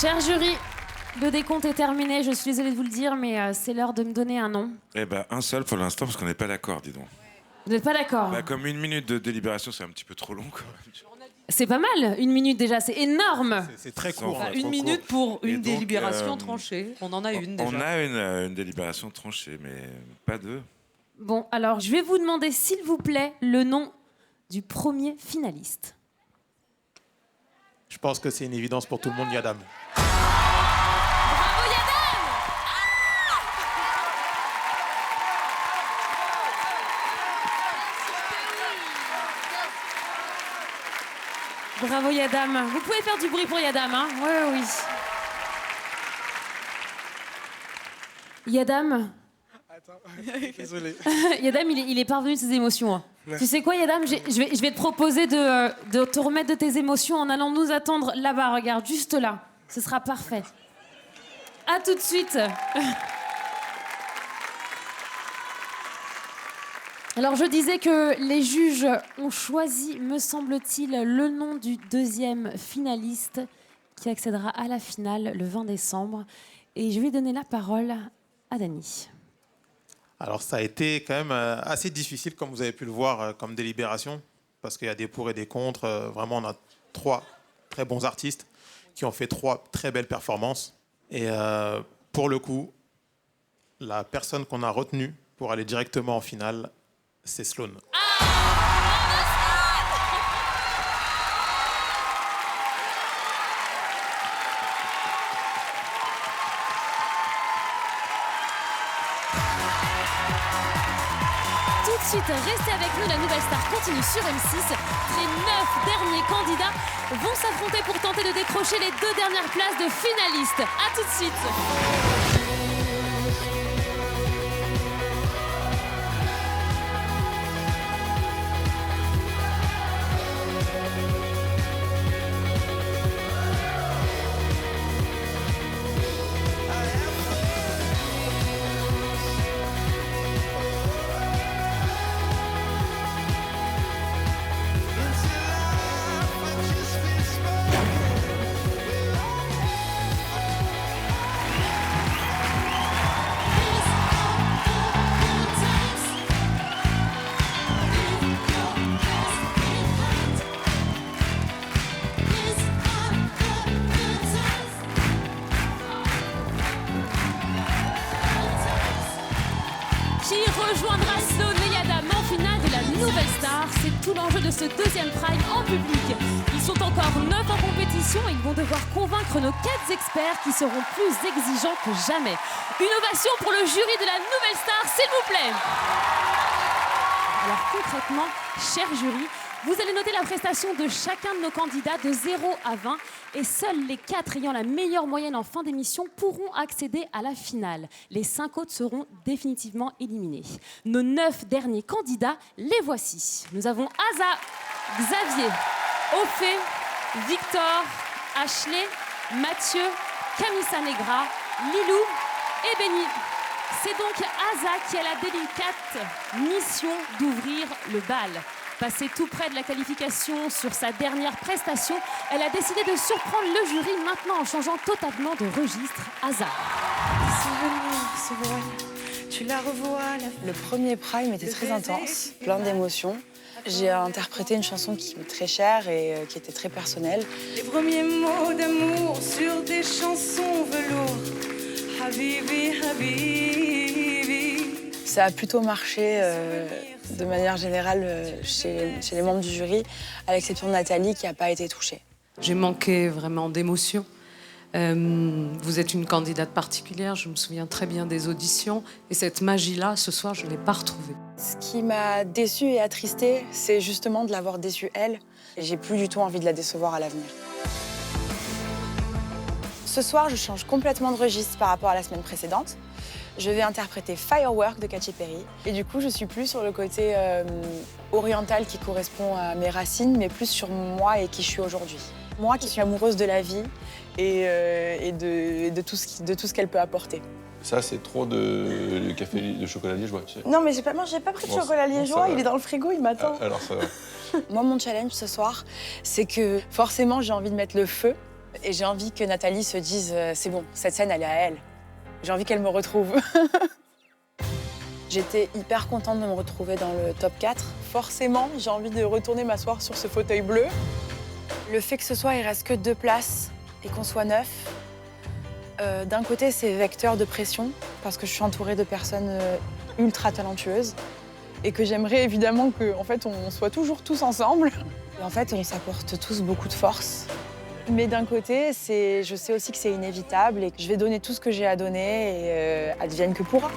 Cher jury, le décompte est terminé, je suis désolée de vous le dire, mais c'est l'heure de me donner un nom. Eh ben, un seul pour l'instant, parce qu'on n'est pas d'accord, dis donc. Vous n'êtes pas d'accord? Bah, comme 1 minute de délibération, c'est un petit peu trop long, quand même. C'est pas mal, 1 minute déjà, c'est énorme. C'est très court. Enfin, Une minute pour Et une donc, délibération tranchée. On en a une déjà. On a une délibération tranchée, mais pas deux. Bon, alors je vais vous demander, s'il vous plaît, le nom du premier finaliste. Je pense que c'est une évidence pour tout le monde, Yadam. Bravo Yadam! Bravo Yadam. Vous pouvez faire du bruit pour Yadam, hein? Oui, oui. Yadam. Désolé. Yadam, il est parvenu de ses émotions. Hein. Tu sais quoi, Yadam, je vais te proposer de te remettre de tes émotions en allant nous attendre là-bas. Regarde, juste là. Ce sera parfait. À tout de suite. Alors, je disais que les juges ont choisi, me semble-t-il, le nom du deuxième finaliste qui accédera à la finale le 20 décembre. Et je vais donner la parole à Dany. Alors, ça a été quand même assez difficile, comme vous avez pu le voir, comme délibération, parce qu'il y a des pour et des contre. Vraiment, on a 3 très bons artistes qui ont fait 3 très belles performances. Et pour le coup, la personne qu'on a retenue pour aller directement en finale, c'est Sloan. Tout de suite, restez avec nous, la nouvelle star continue sur M6. Les 9 derniers candidats vont s'affronter pour tenter de décrocher les 2 dernières places de finalistes. A tout de suite. Qui rejoindra Sloan et Yadam en finale de la nouvelle star? C'est tout l'enjeu de ce deuxième prime en public. Ils sont encore 9 en compétition et ils vont devoir convaincre nos 4 experts qui seront plus exigeants que jamais. Une ovation pour le jury de la nouvelle star, s'il vous plaît. Alors concrètement, cher jury, vous allez noter la prestation de chacun de nos candidats de 0 à 20 et seuls les 4 ayant la meilleure moyenne en fin d'émission pourront accéder à la finale. Les 5 autres seront définitivement éliminés. Nos 9 derniers candidats, les voici. Nous avons Asa, Xavier, Ophé, Victor, Ashley, Mathieu, Camissa Negra, Lilou et Benny. C'est donc Asa qui a la délicate mission d'ouvrir le bal. Passée tout près de la qualification sur sa dernière prestation, elle a décidé de surprendre le jury maintenant en changeant totalement de registre. Asa. Tu la revois. Le premier prime était très intense, plein d'émotions. J'ai interprété une chanson qui m'est très chère et qui était très personnelle. Les premiers mots d'amour sur des chansons velours. Habibi, Habibi. Ça a plutôt marché de manière générale chez les membres du jury, à l'exception de Nathalie qui n'a pas été touchée. J'ai manqué vraiment d'émotion. Vous êtes une candidate particulière, je me souviens très bien des auditions. Et cette magie-là, ce soir, je ne l'ai pas retrouvée. Ce qui m'a déçue et attristée, c'est justement de l'avoir déçue elle. Et j'ai plus du tout envie de la décevoir à l'avenir. Ce soir, je change complètement de registre par rapport à la semaine précédente. Je vais interpréter Firework de Katy Perry. Et du coup, je suis plus sur le côté oriental qui correspond à mes racines, mais plus sur moi et qui je suis aujourd'hui. Moi qui suis amoureuse de la vie et de tout ce qu'elle peut apporter. Ça, c'est trop de café de chocolat liégeois, tu sais. Non, mais j'ai pas pris de chocolat liégeois, il est dans le frigo, il m'attend. Alors ça va. Moi, mon challenge ce soir, c'est que forcément, j'ai envie de mettre le feu Et j'ai envie que Nathalie se dise c'est bon, cette scène, elle est à elle. J'ai envie qu'elle me retrouve. J'étais hyper contente de me retrouver dans le top 4. Forcément, j'ai envie de retourner m'asseoir sur ce fauteuil bleu. Le fait que ce soit, il reste que 2 places et qu'on soit 9, d'un côté, c'est vecteur de pression parce que je suis entourée de personnes ultra talentueuses et que j'aimerais évidemment qu'en fait, on soit toujours tous ensemble. Et en fait, on s'apporte tous beaucoup de force. Mais d'un côté, je sais aussi que c'est inévitable et que je vais donner tout ce que j'ai à donner et advienne que pourra.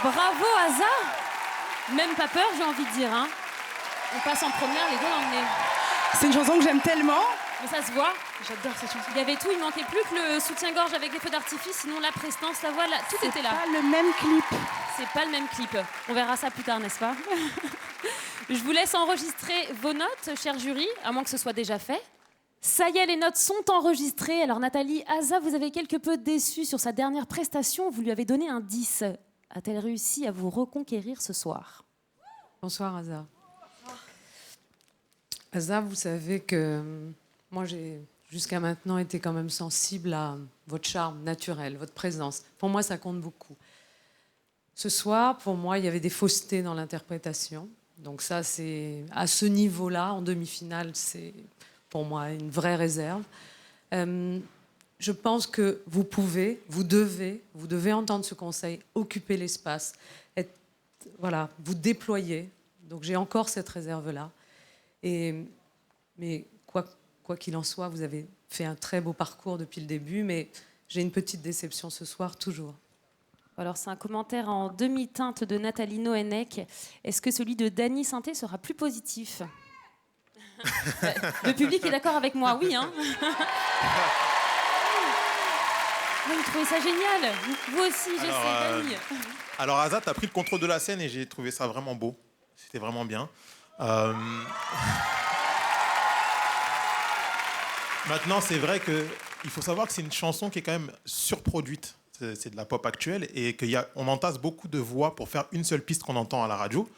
Bravo, Aza. Même pas peur, j'ai envie de dire. Hein. On passe en première, les doigts dans le nez. C'est une chanson que j'aime tellement. Mais ça se voit. J'adore cette chanson. Il y avait tout, il manquait plus que le soutien-gorge avec les feux d'artifice, sinon la prestance, la voix, tout était là. C'est pas le même clip. C'est pas le même clip. On verra ça plus tard, n'est-ce pas? Je vous laisse enregistrer vos notes, cher jury, à moins que ce soit déjà fait. Ça y est, les notes sont enregistrées. Alors Nathalie, Aza, vous avez quelque peu déçu sur sa dernière prestation. Vous lui avez donné un 10. A-t-elle réussi à vous reconquérir ce soir? Bonsoir, Aza. Aza, vous savez que moi, j'ai jusqu'à maintenant été quand même sensible à votre charme naturel, votre présence. Pour moi, ça compte beaucoup. Ce soir, pour moi, il y avait des faussetés dans l'interprétation. Donc ça, c'est à ce niveau-là, en demi-finale, c'est pour moi une vraie réserve. Je pense que vous pouvez, vous devez entendre ce conseil, occuper l'espace, voilà, vous déployer. Donc j'ai encore cette réserve-là. Mais quoi qu'il en soit, vous avez fait un très beau parcours depuis le début, mais j'ai une petite déception ce soir, toujours. Alors c'est un commentaire en demi-teinte de Nathalie Noénec. Est-ce que celui de Dany Sainté sera plus positif? Le public est d'accord avec moi, oui. Hein. Vous trouvez ça génial? Vous aussi, je sais, Dany. Alors Aza, tu as pris le contrôle de la scène et j'ai trouvé ça vraiment beau. C'était vraiment bien. Maintenant, c'est vrai qu'il faut savoir que c'est une chanson qui est quand même surproduite. C'est de la pop actuelle et qu'on entasse beaucoup de voix pour faire une seule piste qu'on entend à la radio.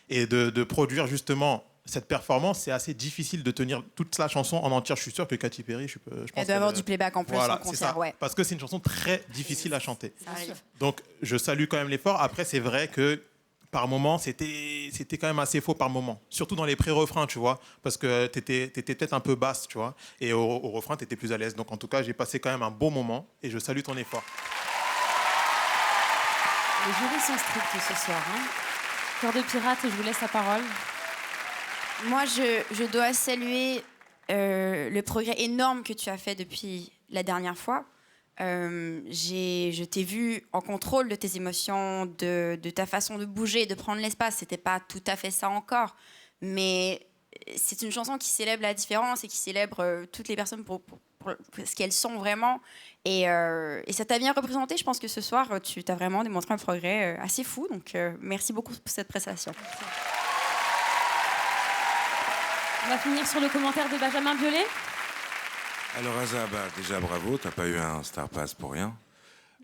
Et de produire justement cette performance, c'est assez difficile de tenir toute la chanson en entière. Je suis sûr que Katy Perry, je pense Elle doit avoir du playback en plus en concert, ça. ouais. Parce que c'est une chanson très difficile à chanter. Ça arrive. Donc, je salue quand même l'effort. Après, c'est vrai que par moment, c'était quand même assez faux par moment. Surtout dans les pré-refrains, tu vois, parce que t'étais peut-être un peu basse, tu vois. Et au refrain, t'étais plus à l'aise. Donc, en tout cas, j'ai passé quand même un bon moment et je salue ton effort. Les jurys sont stricts ce soir. Hein. Cœur de pirate, je vous laisse la parole. Moi, je dois saluer le progrès énorme que tu as fait depuis la dernière fois. Je t'ai vu en contrôle de tes émotions, de ta façon de bouger, de prendre l'espace. C'était pas tout à fait ça encore, mais c'est une chanson qui célèbre la différence et qui célèbre toutes les personnes pour ce qu'elles sont vraiment. Et ça t'a bien représenté. Je pense que ce soir, tu t'as vraiment démontré un progrès assez fou. Donc, merci beaucoup pour cette prestation. On va finir sur le commentaire de Benjamin Biolay. Alors Aza, déjà bravo, t'as pas eu un Star Pass pour rien.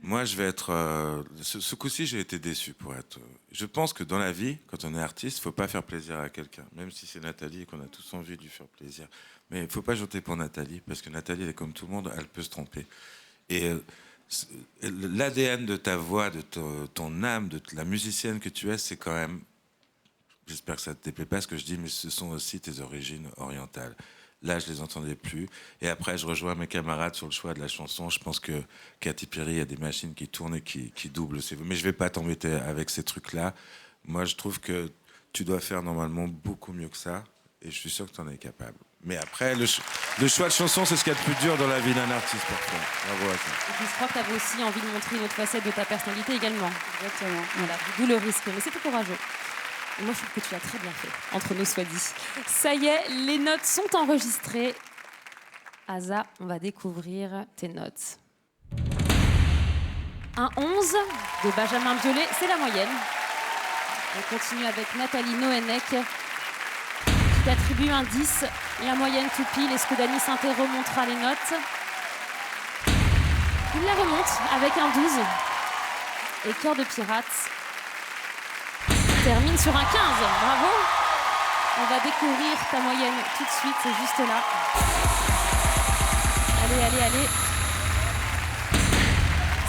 Moi, je vais être... ce coup-ci, j'ai été déçu pour être... Je pense que dans la vie, quand on est artiste, faut pas faire plaisir à quelqu'un. Même si c'est Nathalie et qu'on a tous envie de lui faire plaisir. Mais il faut pas jeter pour Nathalie, parce que Nathalie, elle est comme tout le monde, elle peut se tromper. Et l'ADN de ta voix, de ton âme, de la musicienne que tu es, c'est quand même... J'espère que ça ne te déplaît pas ce que je dis, mais ce sont aussi tes origines orientales. Là, je les entendais plus. Et après, je rejoins mes camarades sur le choix de la chanson. Je pense que Katy Perry, il y a des machines qui tournent et qui doublent. Mais je ne vais pas t'embêter avec ces trucs-là. Moi, je trouve que tu dois faire normalement beaucoup mieux que ça. Et je suis sûr que tu en es capable. Mais après, le choix de chanson, c'est ce qu'il y a de plus dur dans la vie d'un artiste, parfois. Bravo à toi. Et puis je crois que tu avais aussi envie de montrer une autre facette de ta personnalité également. Exactement. Voilà, d'où le risque. Mais c'était courageux. Et moi, je trouve que tu l'as très bien fait, entre nous soit dit. Ça y est, les notes sont enregistrées. Aza, on va découvrir tes notes. Un 11 de Benjamin Biolay, c'est la moyenne. On continue avec Nathalie Noénec, qui t'attribue un 10. La moyenne tout pile. Est-ce que Dany Sainté remontera les notes? Il la remonte avec un 12. Et Cœur de pirate termine sur un 15. Bravo. On va découvrir ta moyenne tout de suite, c'est juste là. Allez.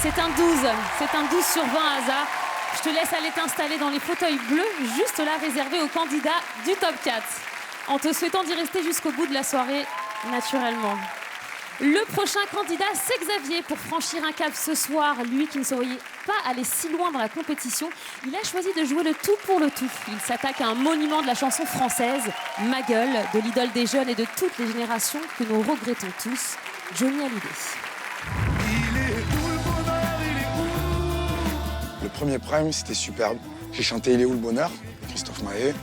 C'est un 12. C'est un 12 sur 20, Aza. Je te laisse aller t'installer dans les fauteuils bleus, juste là, réservés aux candidats du top 4. En te souhaitant d'y rester jusqu'au bout de la soirée, naturellement. Le prochain candidat, c'est Xavier. Pour franchir un cap ce soir, lui qui ne se voyait pas aller si loin dans la compétition, il a choisi de jouer le tout pour le tout. Il s'attaque à un monument de la chanson française, Ma gueule, de l'idole des jeunes et de toutes les générations que nous regrettons tous, Johnny Hallyday. Le premier prime, c'était superbe. J'ai chanté Il est où le bonheur de Christophe Maé.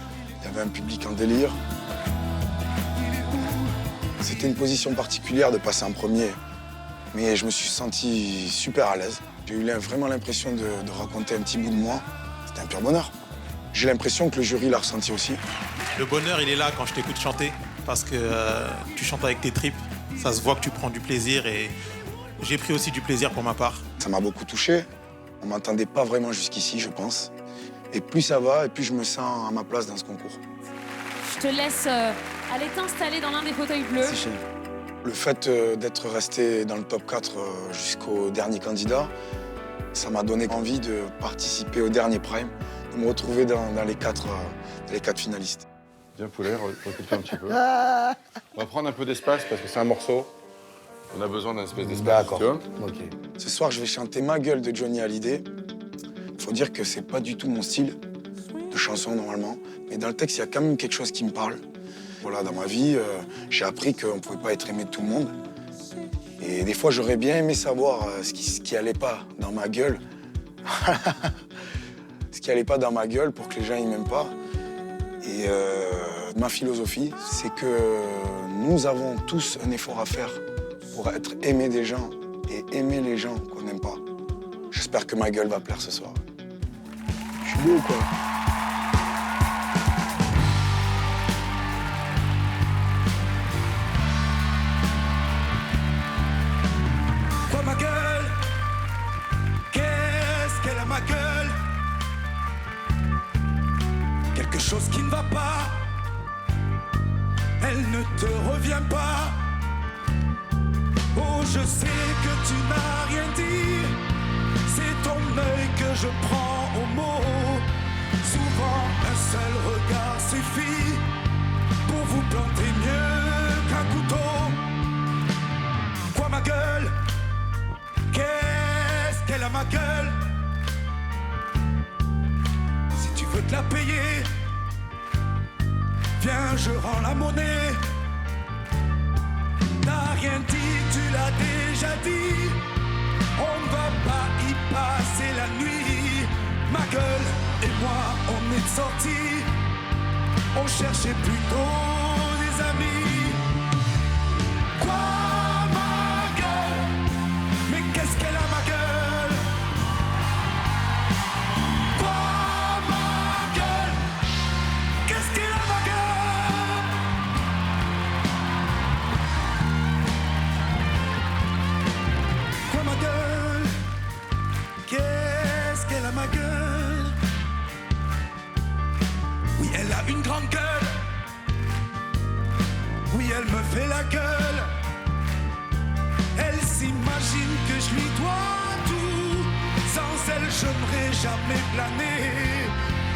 Il y avait un public en délire. C'était une position particulière de passer en premier, mais je me suis senti super à l'aise. J'ai eu vraiment l'impression de raconter un petit bout de moi. C'était un pur bonheur. J'ai l'impression que le jury l'a ressenti aussi. Le bonheur, il est là quand je t'écoute chanter, parce que tu chantes avec tes tripes. Ça se voit que tu prends du plaisir et j'ai pris aussi du plaisir pour ma part. Ça m'a beaucoup touché. On ne m'attendait pas vraiment jusqu'ici, je pense. Et plus ça va, et plus je me sens à ma place dans ce concours. Je te laisse aller t'installer dans l'un des fauteuils bleus. C'est génial. Le fait d'être resté dans le top 4 jusqu'au dernier candidat, ça m'a donné envie de participer au dernier prime, de me retrouver dans les quatre finalistes. Viens poulet, recule-toi un petit peu. On va prendre un peu d'espace parce que c'est un morceau. On a besoin d'un espèce d'espace. D'accord. Ok. Ce soir, je vais chanter Ma gueule de Johnny Hallyday. Il faut dire que c'est pas du tout mon style de chanson normalement, mais dans le texte, il y a quand même quelque chose qui me parle. Voilà, dans ma vie, j'ai appris qu'on ne pouvait pas être aimé de tout le monde. Et des fois, j'aurais bien aimé savoir ce qui allait pas dans ma gueule. Ce qui allait pas dans ma gueule pour que les gens ne m'aiment pas. Et ma philosophie, c'est que nous avons tous un effort à faire pour être aimés des gens et et aimer les gens qu'on n'aime pas. J'espère que ma gueule va plaire ce soir. Je suis beau ou quoi? Quoi ma gueule? Qu'est-ce qu'elle a ma gueule? Quelque chose qui ne va pas. Elle ne te revient pas. Oh, je sais que tu n'as rien dit. C'est ton œil que je prends au mot. Souvent, un seul regard suffit pour vous planter mieux qu'un couteau. Quoi ma gueule? Qu'est-ce qu'elle a ma gueule? Si tu veux te la payer, viens, je rends la monnaie. T'as rien dit, tu l'as déjà dit. On ne va pas y passer la nuit. Ma gueule et moi, on est sortis. On cherchait plutôt des amis. Quoi ma gueule? Mais qu'est-ce qu'elle a ma gueule? Quoi ma gueule? Qu'est-ce qu'elle a ma gueule? Quoi ma gueule? Qu'est-ce qu'elle a ma gueule? Oui, elle a une grande gueule. Oui, elle me fait la gueule. Elle s'imagine que je lui dois tout. Sans elle, je n'aurais jamais plané.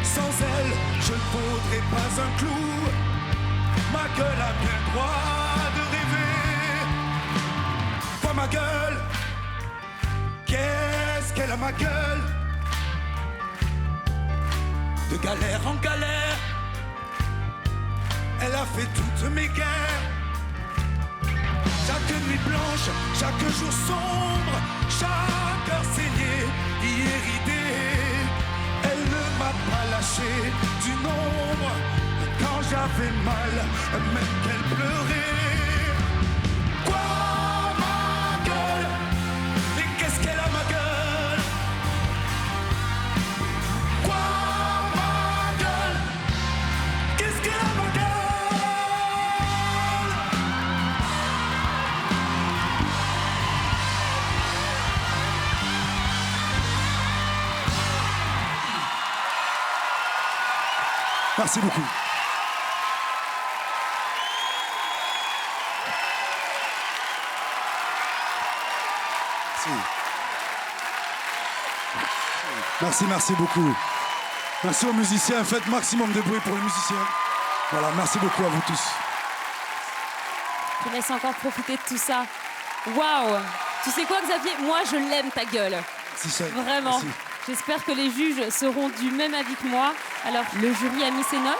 Sans elle, je ne vaudrais pas un clou. Ma gueule a bien le droit de rêver. Quoi ma gueule? Qu'est-ce qu'elle a ma gueule? De galère en galère, elle a fait toutes mes guerres. Chaque nuit blanche, chaque jour sombre, chaque heure saignée, irritée. Elle ne m'a pas lâché du nombre. Quand j'avais mal, même qu'elle pleurait. Quoi ma gueule? Mais qu'est-ce qu'elle a ma gueule? Quoi ma gueule? Qu'est-ce qu'elle a ma gueule? Merci beaucoup. Merci beaucoup. Merci aux musiciens. Faites maximum de bruit pour les musiciens. Voilà, merci beaucoup à vous tous. Je te laisse encore profiter de tout ça. Waouh! Tu sais quoi, Xavier? Moi, je l'aime, ta gueule. Vraiment. Merci. J'espère que les juges seront du même avis que moi. Alors, le jury a mis ses notes.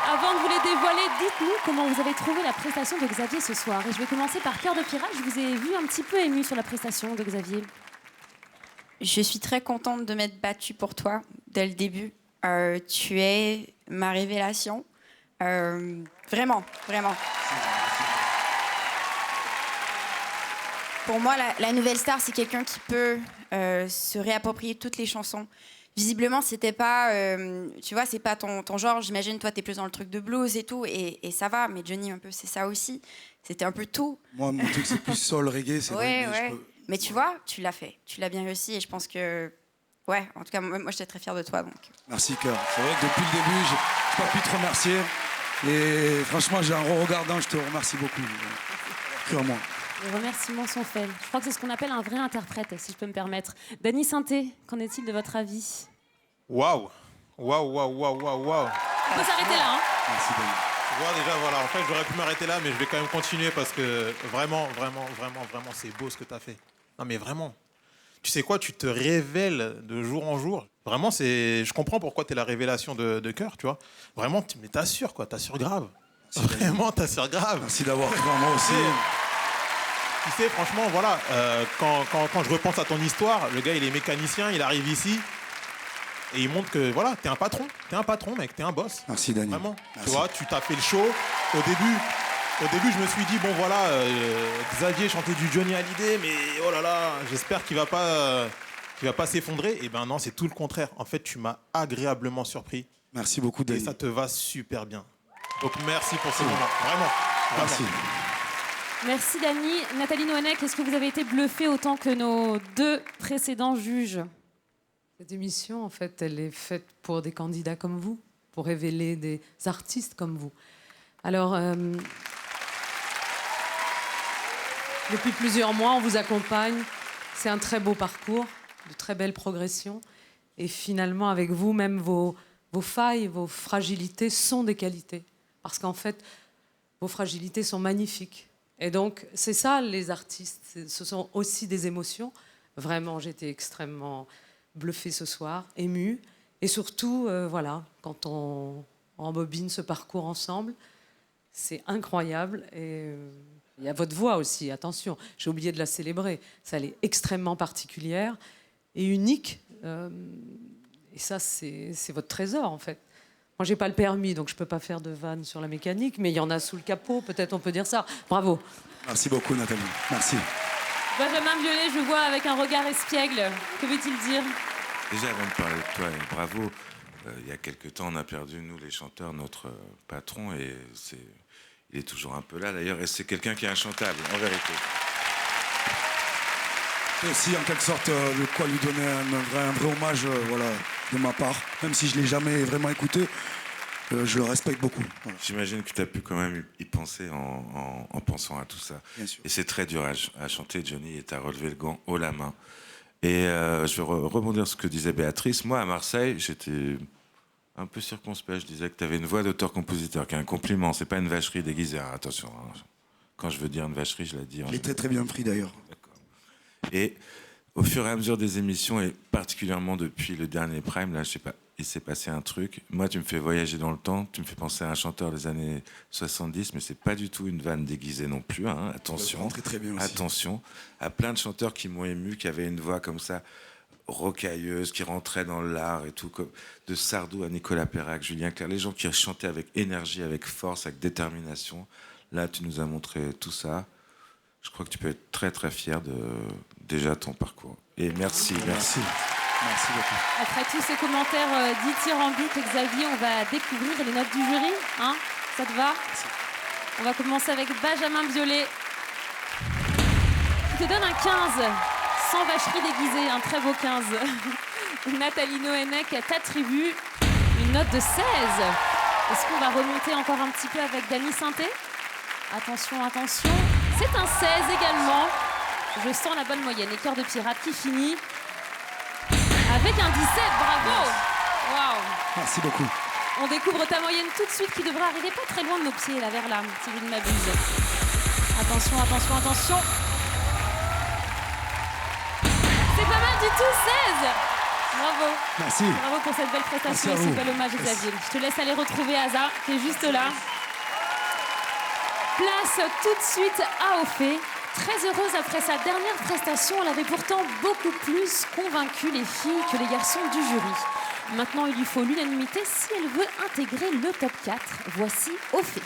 Avant de vous les dévoiler, dites-nous comment vous avez trouvé la prestation de Xavier ce soir. Et je vais commencer par Cœur de Pirate. Je vous ai vu un petit peu ému sur la prestation de Xavier. Je suis très contente de m'être battue pour toi dès le début. Tu es ma révélation. Vraiment. Pour moi, la nouvelle star, c'est quelqu'un qui peut se réapproprier toutes les chansons. Visiblement, c'était pas, tu vois, c'est pas ton genre. J'imagine, toi, t'es plus dans le truc de blues et tout, et ça va. Mais Johnny, un peu, c'est ça aussi. C'était un peu tout. Moi, mon truc, c'est plus soul, reggae, c'est vrai. Ouais. Mais tu vois, tu l'as fait. Tu l'as bien réussi, et je pense que, ouais, en tout cas, moi, j'étais très fière de toi, donc. Merci, Cœur. C'est vrai que depuis le début, j'ai pas pu te remercier. Et franchement, j'ai un regardant, je te remercie beaucoup. Clairement. Les remerciements sont faits. Je crois que c'est ce qu'on appelle un vrai interprète, si je peux me permettre. Dany Sainté, qu'en est-il de votre avis? Waouh. On peut s'arrêter là, hein? Merci, Dany. Déjà, voilà, en fait, j'aurais pu m'arrêter là, mais je vais quand même continuer parce que vraiment, c'est beau ce que tu as fait. Non, mais vraiment. Tu sais quoi, tu te révèles de jour en jour. Vraiment, je comprends pourquoi tu es la révélation de Cœur, tu vois. Vraiment, mais t'assures, quoi, t'assures grave. Vraiment, t'assures grave. Merci d'avoir cru en moi aussi. Tu sais, franchement, voilà, quand je repense à ton histoire, le gars, il est mécanicien, il arrive ici, et il montre que, voilà, t'es un patron, mec, t'es un boss. Merci, Dany. Vraiment. Merci. Tu vois, tu t'as fait le show au début. Au début, je me suis dit, bon voilà, Xavier chantait du Johnny Hallyday, mais oh là là, j'espère qu'il va pas s'effondrer. Et ben non, c'est tout le contraire. En fait, tu m'as agréablement surpris. Merci beaucoup, Dani. Et ça te va super bien. Donc merci pour ce moment, vraiment. Merci. Merci Dani. Nathalie Noënec, est-ce que vous avez été bluffée autant que nos 2 précédents juges? Cette émission, en fait, elle est faite pour des candidats comme vous, pour révéler des artistes comme vous. Alors, depuis plusieurs mois, on vous accompagne. C'est un très beau parcours, de très belles progressions. Et finalement, avec vous, même vos failles, vos fragilités sont des qualités. Parce qu'en fait, vos fragilités sont magnifiques. Et donc, c'est ça, les artistes. Ce sont aussi des émotions. Vraiment, j'étais extrêmement bluffée ce soir, émue. Et surtout, voilà, quand on embobine ce parcours ensemble, c'est incroyable. Et il y a votre voix aussi, attention. J'ai oublié de la célébrer. Ça, elle est extrêmement particulière et unique. Et ça, c'est votre trésor, en fait. Moi, j'ai pas le permis, donc je peux pas faire de vannes sur la mécanique, mais il y en a sous le capot, peut-être on peut dire ça. Bravo. Merci beaucoup, Nathalie. Merci. Benjamin Biolay, je vois avec un regard espiègle. Que veut-il dire? Déjà, avant de parler de toi, et bravo, il y a quelques temps, on a perdu, nous, les chanteurs, notre patron, et il est toujours un peu là, d'ailleurs, et c'est quelqu'un qui est inchantable, en vérité. C'est aussi, en quelque sorte, de quoi lui donner un vrai hommage, voilà, de ma part. Même si je ne l'ai jamais vraiment écouté, je le respecte beaucoup. Voilà. J'imagine que tu as pu quand même y penser en pensant à tout ça. Bien sûr. Et c'est très dur à chanter, Johnny, et tu as relevé le gant haut la main. Et je vais rebondir sur ce que disait Béatrice. Moi, à Marseille, j'étais un peu circonspect. Je disais que tu avais une voix d'auteur-compositeur, qui est un compliment. C'est pas une vacherie déguisée. Alors, attention, hein. Quand je veux dire une vacherie, je la dis. Je l'ai très très bien pris, d'ailleurs. D'accord. Et au fur et à mesure des émissions, et particulièrement depuis le dernier Prime, là, je sais pas, il s'est passé un truc. Moi, tu me fais voyager dans le temps. Tu me fais penser à un chanteur des années 70, mais c'est pas du tout une vanne déguisée non plus. Hein. Attention, très, très bien aussi. attention. À plein de chanteurs qui m'ont ému, qui avaient une voix comme ça, rocailleuse, qui rentrait dans l'art et tout, comme de Sardou à Nicolas Perrac, Julien Clerc, les gens qui chantaient avec énergie, avec force, avec détermination. Là, tu nous as montré tout ça. Je crois que tu peux être très très fier de déjà ton parcours. Et merci. Merci beaucoup. Après tous ces commentaires dithyrambiques, Xavier, on va découvrir les notes du jury. Hein, ça te va? Merci. On va commencer avec Benjamin Biolay. Il te donne un 15, sans vacherie déguisée, un très beau 15. Nathalie Noënec t'attribue une note de 16. Est-ce qu'on va remonter encore un petit peu avec Dany Sainté? Attention, attention. C'est un 16 également. Je sens la bonne moyenne. Et Cœur de Pirate qui finit avec un 17. Bravo. Waouh. Merci beaucoup. On découvre ta moyenne tout de suite qui devrait arriver pas très loin de nos pieds, là, vers là, si je ne m'abuse. Attention, attention, attention. C'est pas mal du tout, 16. Bravo. Merci. Bravo pour cette belle prestation et ce bel hommage, Xavier. Je te laisse aller retrouver Asa, qui est juste là. Place tout de suite à Ophé. Très heureuse après sa dernière prestation, elle avait pourtant beaucoup plus convaincu les filles que les garçons du jury. Maintenant, il lui faut l'unanimité si elle veut intégrer le top 4. Voici Ophé.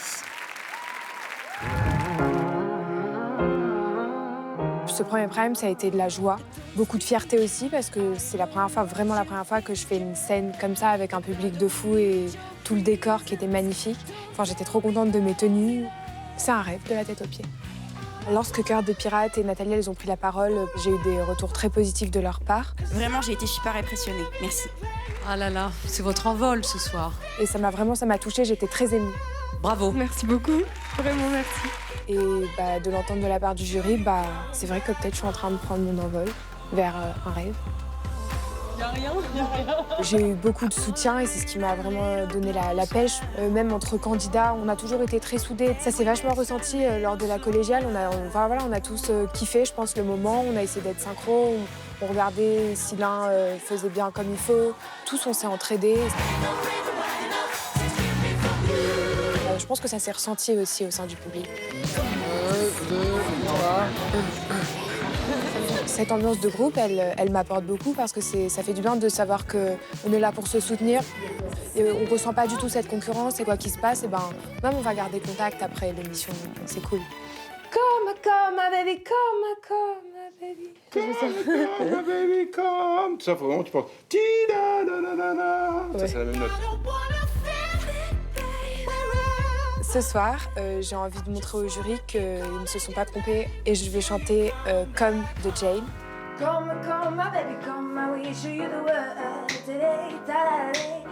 Ce premier Prime, ça a été de la joie, beaucoup de fierté aussi parce que c'est la première fois, vraiment la première fois que je fais une scène comme ça avec un public de fou et tout le décor qui était magnifique. Enfin, j'étais trop contente de mes tenues. C'est un rêve de la tête aux pieds. Lorsque Cœur de Pirate et Nathalie, elles ont pris la parole, j'ai eu des retours très positifs de leur part. Vraiment, j'ai été super impressionnée. Merci. Ah là là, c'est votre envol ce soir. Et ça m'a touchée, j'étais très émue. Bravo. Merci beaucoup, vraiment merci. Et de l'entendre de la part du jury, c'est vrai que peut-être je suis en train de prendre mon envol vers un rêve. Y'a rien. J'ai eu beaucoup de soutien et c'est ce qui m'a vraiment donné la pêche. Même entre candidats, on a toujours été très soudés. Ça s'est vachement ressenti lors de la collégiale. On a tous kiffé, je pense, le moment. On a essayé d'être synchro. On regardait si l'un faisait bien comme il faut. Tous, on s'est entraidés. Je pense que ça s'est ressenti aussi au sein du public. Cette ambiance de groupe, elle m'apporte beaucoup parce que ça fait du bien de savoir qu'on est là pour se soutenir. Et on ne ressent pas du tout cette concurrence et quoi qu'il se passe, et ben, même on va garder contact après l'émission. C'est cool. Come, my baby, come, my baby. Come, my baby, come. Ça, faut vraiment que tu penses. Ça, c'est la même note. Ce soir, j'ai envie de montrer au jury qu'ils ne se sont pas trompés et je vais chanter Come de Jane.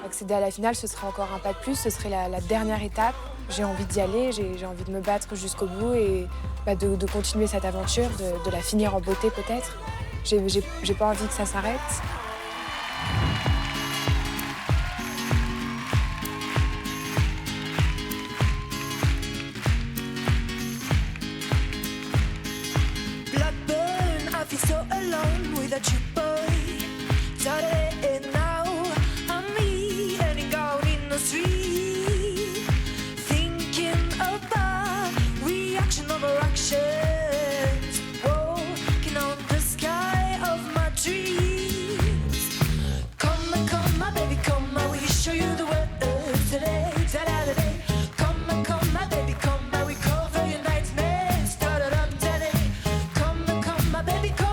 Accéder à la finale, ce serait encore un pas de plus, ce serait la dernière étape. J'ai envie d'y aller, j'ai envie de me battre jusqu'au bout et de continuer cette aventure, de la finir en beauté peut-être. J'ai pas envie que ça s'arrête. So alone without you, boy. Saturday now, I'm me heading out in the street, thinking about reaction of our actions, walking on the sky of my dreams. Come, my baby, come, I will show you the world today. Saturday, come, my baby, come, I will cover your nightmares. Start it up today. Come, my baby, come.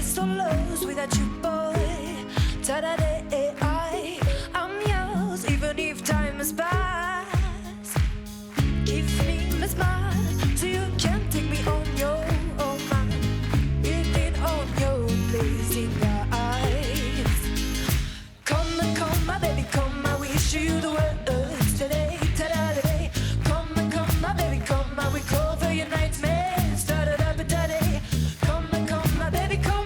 So lost without you, boy. Ta-da-day, I'm yours, even if time has passed. Give me a smile, so you can take me on your own mind. It did on your place in your eyes. Come, my baby, come, I will show you the words today. Ta-da-day, come, my baby, come, I will cover your nightmares. Ta-da-da, ta-da-day, come, my baby, come.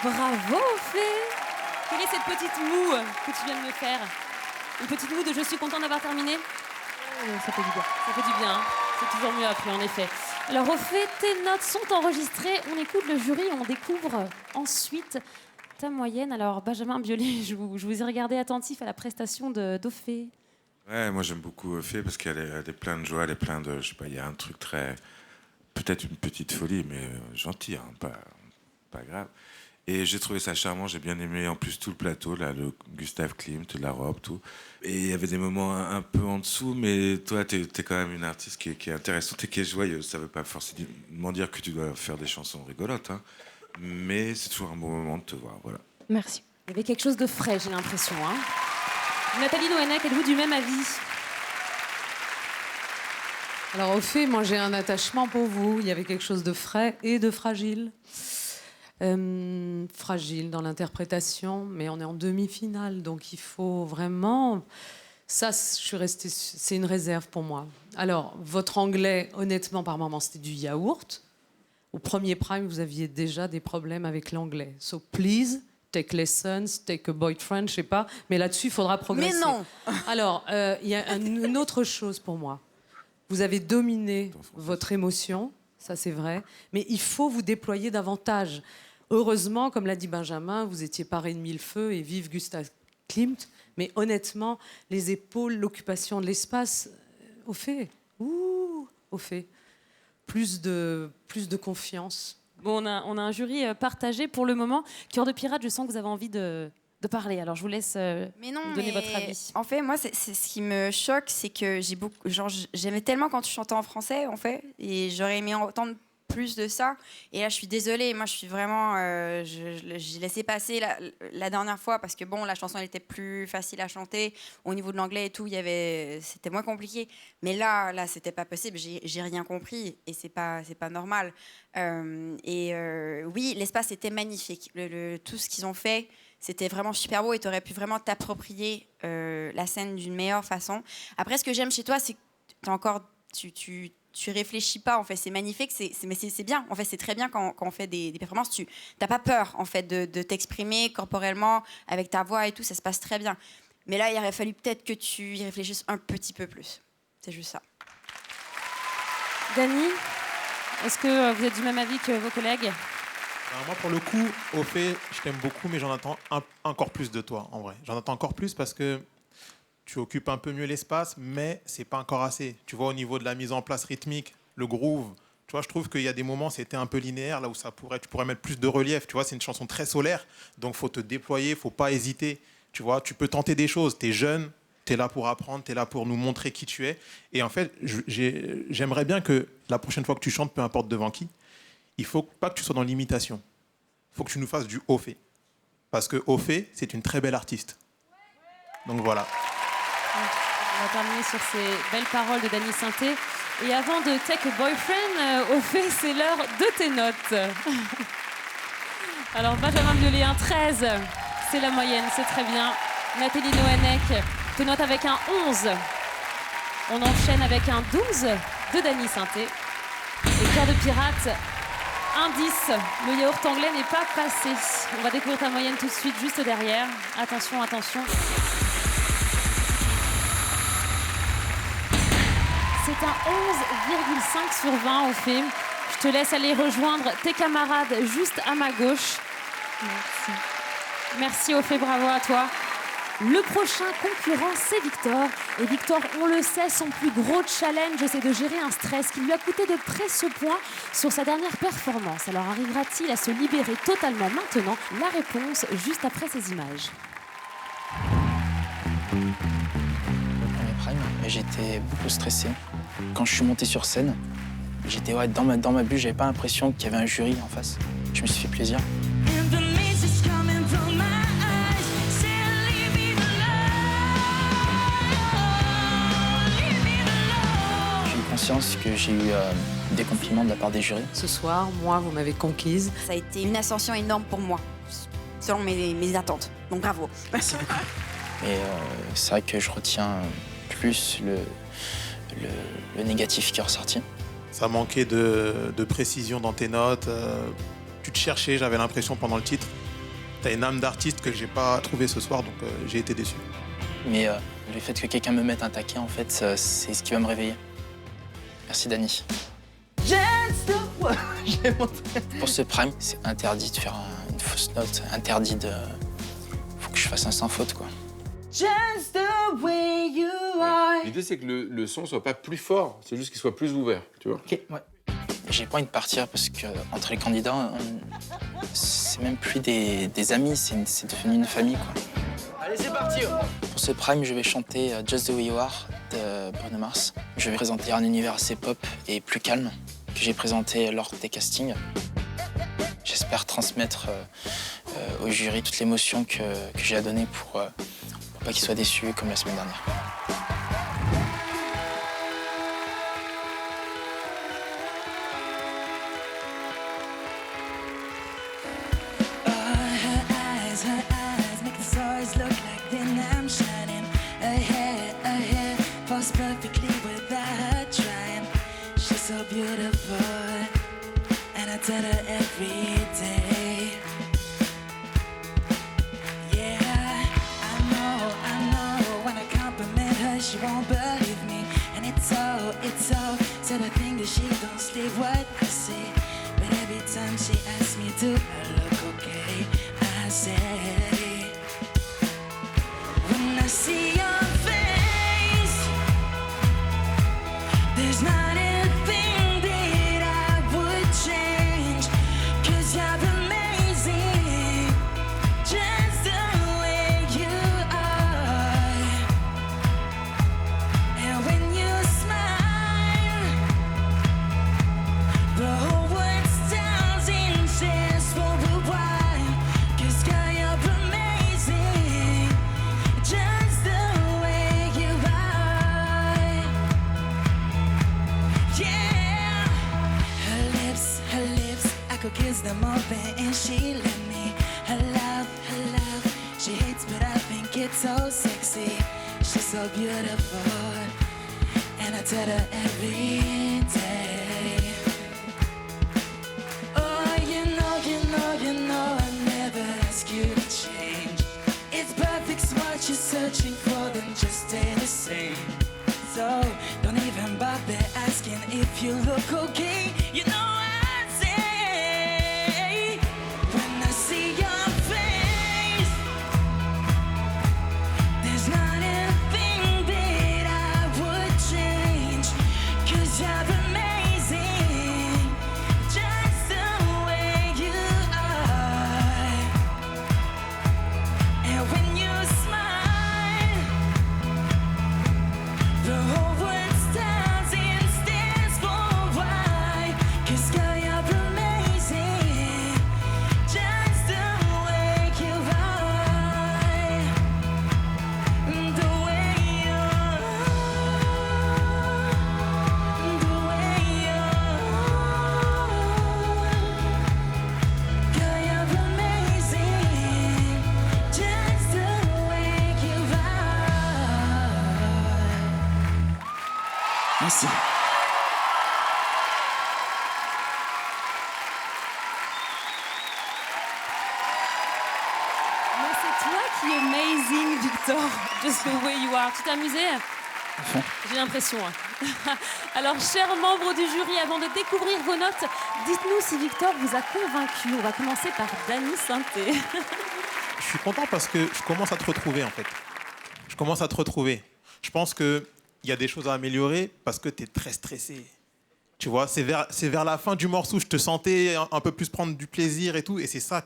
Bravo, Fé. Quelle est cette petite moue que tu viens de me faire? Une petite moue de je suis content d'avoir terminé? Ça fait du bien. Ça fait du bien. Hein. C'est toujours mieux après, en effet. Alors, au fait, tes notes sont enregistrées. On écoute le jury, on découvre ensuite ta moyenne. Alors, Benjamin Biolay, je vous ai regardé attentif à la prestation d'Ophé. Ouais, moi j'aime beaucoup Ophé parce qu'elle est pleine de joie, elle est pleine de, je sais pas, il y a un truc très, peut-être une petite folie, mais gentille, hein, pas grave. Et j'ai trouvé ça charmant, j'ai bien aimé en plus tout le plateau, là, le Gustave Klimt, la robe, tout. Et il y avait des moments un peu en dessous, mais toi, t'es quand même une artiste qui est intéressante et qui est joyeuse. Ça veut pas forcément dire que tu dois faire des chansons rigolotes, hein, mais c'est toujours un bon moment de te voir, voilà. Merci. Il y avait quelque chose de frais, j'ai l'impression. Hein. Nathalie Noënec, êtes-vous du même avis? Alors, au fait, moi, j'ai un attachement pour vous. Il y avait quelque chose de frais et de fragile. Fragile dans l'interprétation, mais on est en demi-finale, donc il faut vraiment... Ça, je suis restée... C'est une réserve pour moi. Alors, votre anglais, honnêtement, par moments, c'était du yaourt. Au premier prime, vous aviez déjà des problèmes avec l'anglais. So, please, take lessons, take a boyfriend, je sais pas. Mais là-dessus, il faudra progresser. Mais non. Alors, il y a une autre chose pour moi. Vous avez dominé votre émotion, ça c'est vrai, mais il faut vous déployer davantage. Heureusement, comme l'a dit Benjamin, vous étiez paré de mille feux et vive Gustav Klimt, mais honnêtement, les épaules, l'occupation de l'espace, au fait, plus de confiance. Bon, on a un jury partagé pour le moment. Cœur de pirate, je sens que vous avez envie de parler. Alors, je vous laisse donner votre avis. En fait, moi, c'est ce qui me choque, c'est que j'aimais tellement quand tu chantais en français, en fait, et j'aurais aimé entendre plus de ça. Et là, je suis désolée. Moi, je suis vraiment... j'ai laissé passer la dernière fois parce que, bon, la chanson, elle était plus facile à chanter. Au niveau de l'anglais et tout, c'était moins compliqué. Mais là, c'était pas possible. J'ai rien compris et c'est pas normal. Oui, l'espace était magnifique. Tout ce qu'ils ont fait, c'était vraiment super beau et tu aurais pu vraiment t'approprier la scène d'une meilleure façon. Après, ce que j'aime chez toi, c'est que tu réfléchis pas, en fait, c'est magnifique, mais c'est bien, en fait, c'est très bien quand on fait des performances, tu n'as pas peur, en fait, de t'exprimer corporellement, avec ta voix et tout, ça se passe très bien. Mais là, il aurait fallu peut-être que tu y réfléchisses un petit peu plus. C'est juste ça. Dany, est-ce que vous êtes du même avis que vos collègues ? Alors moi, pour le coup, au fait, je t'aime beaucoup, mais j'en attends encore plus de toi, en vrai. J'en attends encore plus parce que tu occupes un peu mieux l'espace, mais c'est pas encore assez. Tu vois, au niveau de la mise en place rythmique, le groove, tu vois, je trouve qu'il y a des moments, c'était un peu linéaire, là où tu pourrais mettre plus de relief. Tu vois, c'est une chanson très solaire, donc faut te déployer, faut pas hésiter. Tu vois, tu peux tenter des choses. T'es jeune, t'es là pour apprendre, t'es là pour nous montrer qui tu es. Et en fait, j'aimerais bien que la prochaine fois que tu chantes, peu importe devant qui, il faut pas que tu sois dans l'imitation. Il faut que tu nous fasses du haut fait. Parce que haut fait, c'est une très belle artiste. Donc voilà. On va terminer sur ces belles paroles de Dany Sainté. Et avant de Take a Boyfriend, au fait, c'est l'heure de tes notes. Alors, Benjamin Biolay, un 13, c'est la moyenne, c'est très bien. Nathalie Nohanek te note avec un 11. On enchaîne avec un 12 de Dany Sainté. Et Cœur de pirate, un 10. Le yaourt anglais n'est pas passé. On va découvrir ta moyenne tout de suite, juste derrière. Attention, attention. C'est un 11,5 sur 20 au fait. Je te laisse aller rejoindre tes camarades juste à ma gauche. Merci. Merci au fait, bravo à toi. Le prochain concurrent, c'est Victor. Et Victor, on le sait, son plus gros challenge, c'est de gérer un stress qui lui a coûté de précieux points sur sa dernière performance. Alors arrivera-t-il à se libérer totalement maintenant ? La réponse juste après ces images. J'étais beaucoup stressé. Quand je suis monté sur scène, j'étais dans ma bulle, j'avais pas l'impression qu'il y avait un jury en face. Je me suis fait plaisir. J'ai eu conscience que j'ai eu des compliments de la part des jurys. Ce soir, moi, vous m'avez conquise. Ça a été une ascension énorme pour moi, selon mes attentes. Donc bravo. Merci beaucoup. Et c'est vrai que je retiens plus le négatif qui est ressorti. Ça manquait de précision dans tes notes. Tu te cherchais, j'avais l'impression pendant le titre. Tu as une âme d'artiste que j'ai pas trouvée ce soir, donc j'ai été déçu. Mais le fait que quelqu'un me mette un taquet, en fait, c'est ce qui va me réveiller. Merci Dany. Pour ce prime, c'est interdit de faire une fausse note, interdit de... Faut que je fasse un sans faute, quoi. Just the way you are. L'idée, c'est que le son soit pas plus fort, c'est juste qu'il soit plus ouvert, tu vois. Ok, ouais. J'ai pas envie de partir parce que entre les candidats, c'est même plus des amis, c'est devenu une famille, quoi. Allez, c'est parti. Pour ce prime, je vais chanter Just the Way You Are de Bruno Mars. Je vais présenter un univers assez pop et plus calme que j'ai présenté lors des castings. J'espère transmettre au jury toute l'émotion que j'ai à donner pour pas qu'ils soient déçus comme la semaine dernière. Her eyes make the stars look like them shining. Her hair falls perfectly without her trying. She's so beautiful, and I tell her every day. she won't believe me. And it's all said I think that she don't sleep what I say. But every time she asks me do I look okay, I say, when I see your face, there's not a thing that I would change. 'Cause you're amazing, just the way you are. And when you smile, the whole world stands and says for a while. 'Cause girl, you're amazing, just the way you are. Yeah, her lips, I could kiss them open and she let me. Her love, she hates but I think it's so sexy. She's so beautiful, and I tell her every day. Oh, you know, I never ask you to change. It's perfect's what you're searching for, then just stay the same. So don't even bother asking if you look okay. You know I say, when I see your face, there's not a thing that I would change. 'Cause you're amazing, just the way you are. And when you smile, the whole world stands and stands for why. 'Cause girl, you're amazing, just the way you are. The way you are. The way you are. Girl, you're amazing, just the way you are. Merci. Mais c'est toi qui es amazing, Victor. Just the way you are. Tu t'es amusé? J'ai l'impression. Alors, chers membres du jury, avant de découvrir vos notes, dites-nous si Victor vous a convaincu. On va commencer par Dany Sainté. Je suis content parce que je commence à te retrouver, en fait. Je commence à te retrouver. Je pense qu'il y a des choses à améliorer parce que tu es très stressé. Tu vois, c'est vers la fin du morceau, je te sentais un peu plus prendre du plaisir et tout. Et c'est ça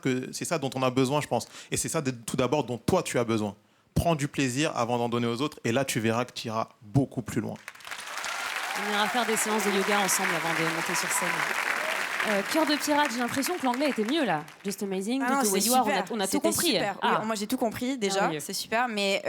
dont on a besoin, je pense. Et c'est ça, tout d'abord, dont toi, tu as besoin. Prends du plaisir avant d'en donner aux autres. Et là, tu verras que tu iras beaucoup plus loin. On ira faire des séances de yoga ensemble avant de monter sur scène. Cœur de pirate, j'ai l'impression que l'anglais était mieux là. Just amazing, Ah non, the way c'est you are, super. on a tout C'était compris. super. Ah. Oui, moi j'ai tout compris déjà, oui. c'est super. Mais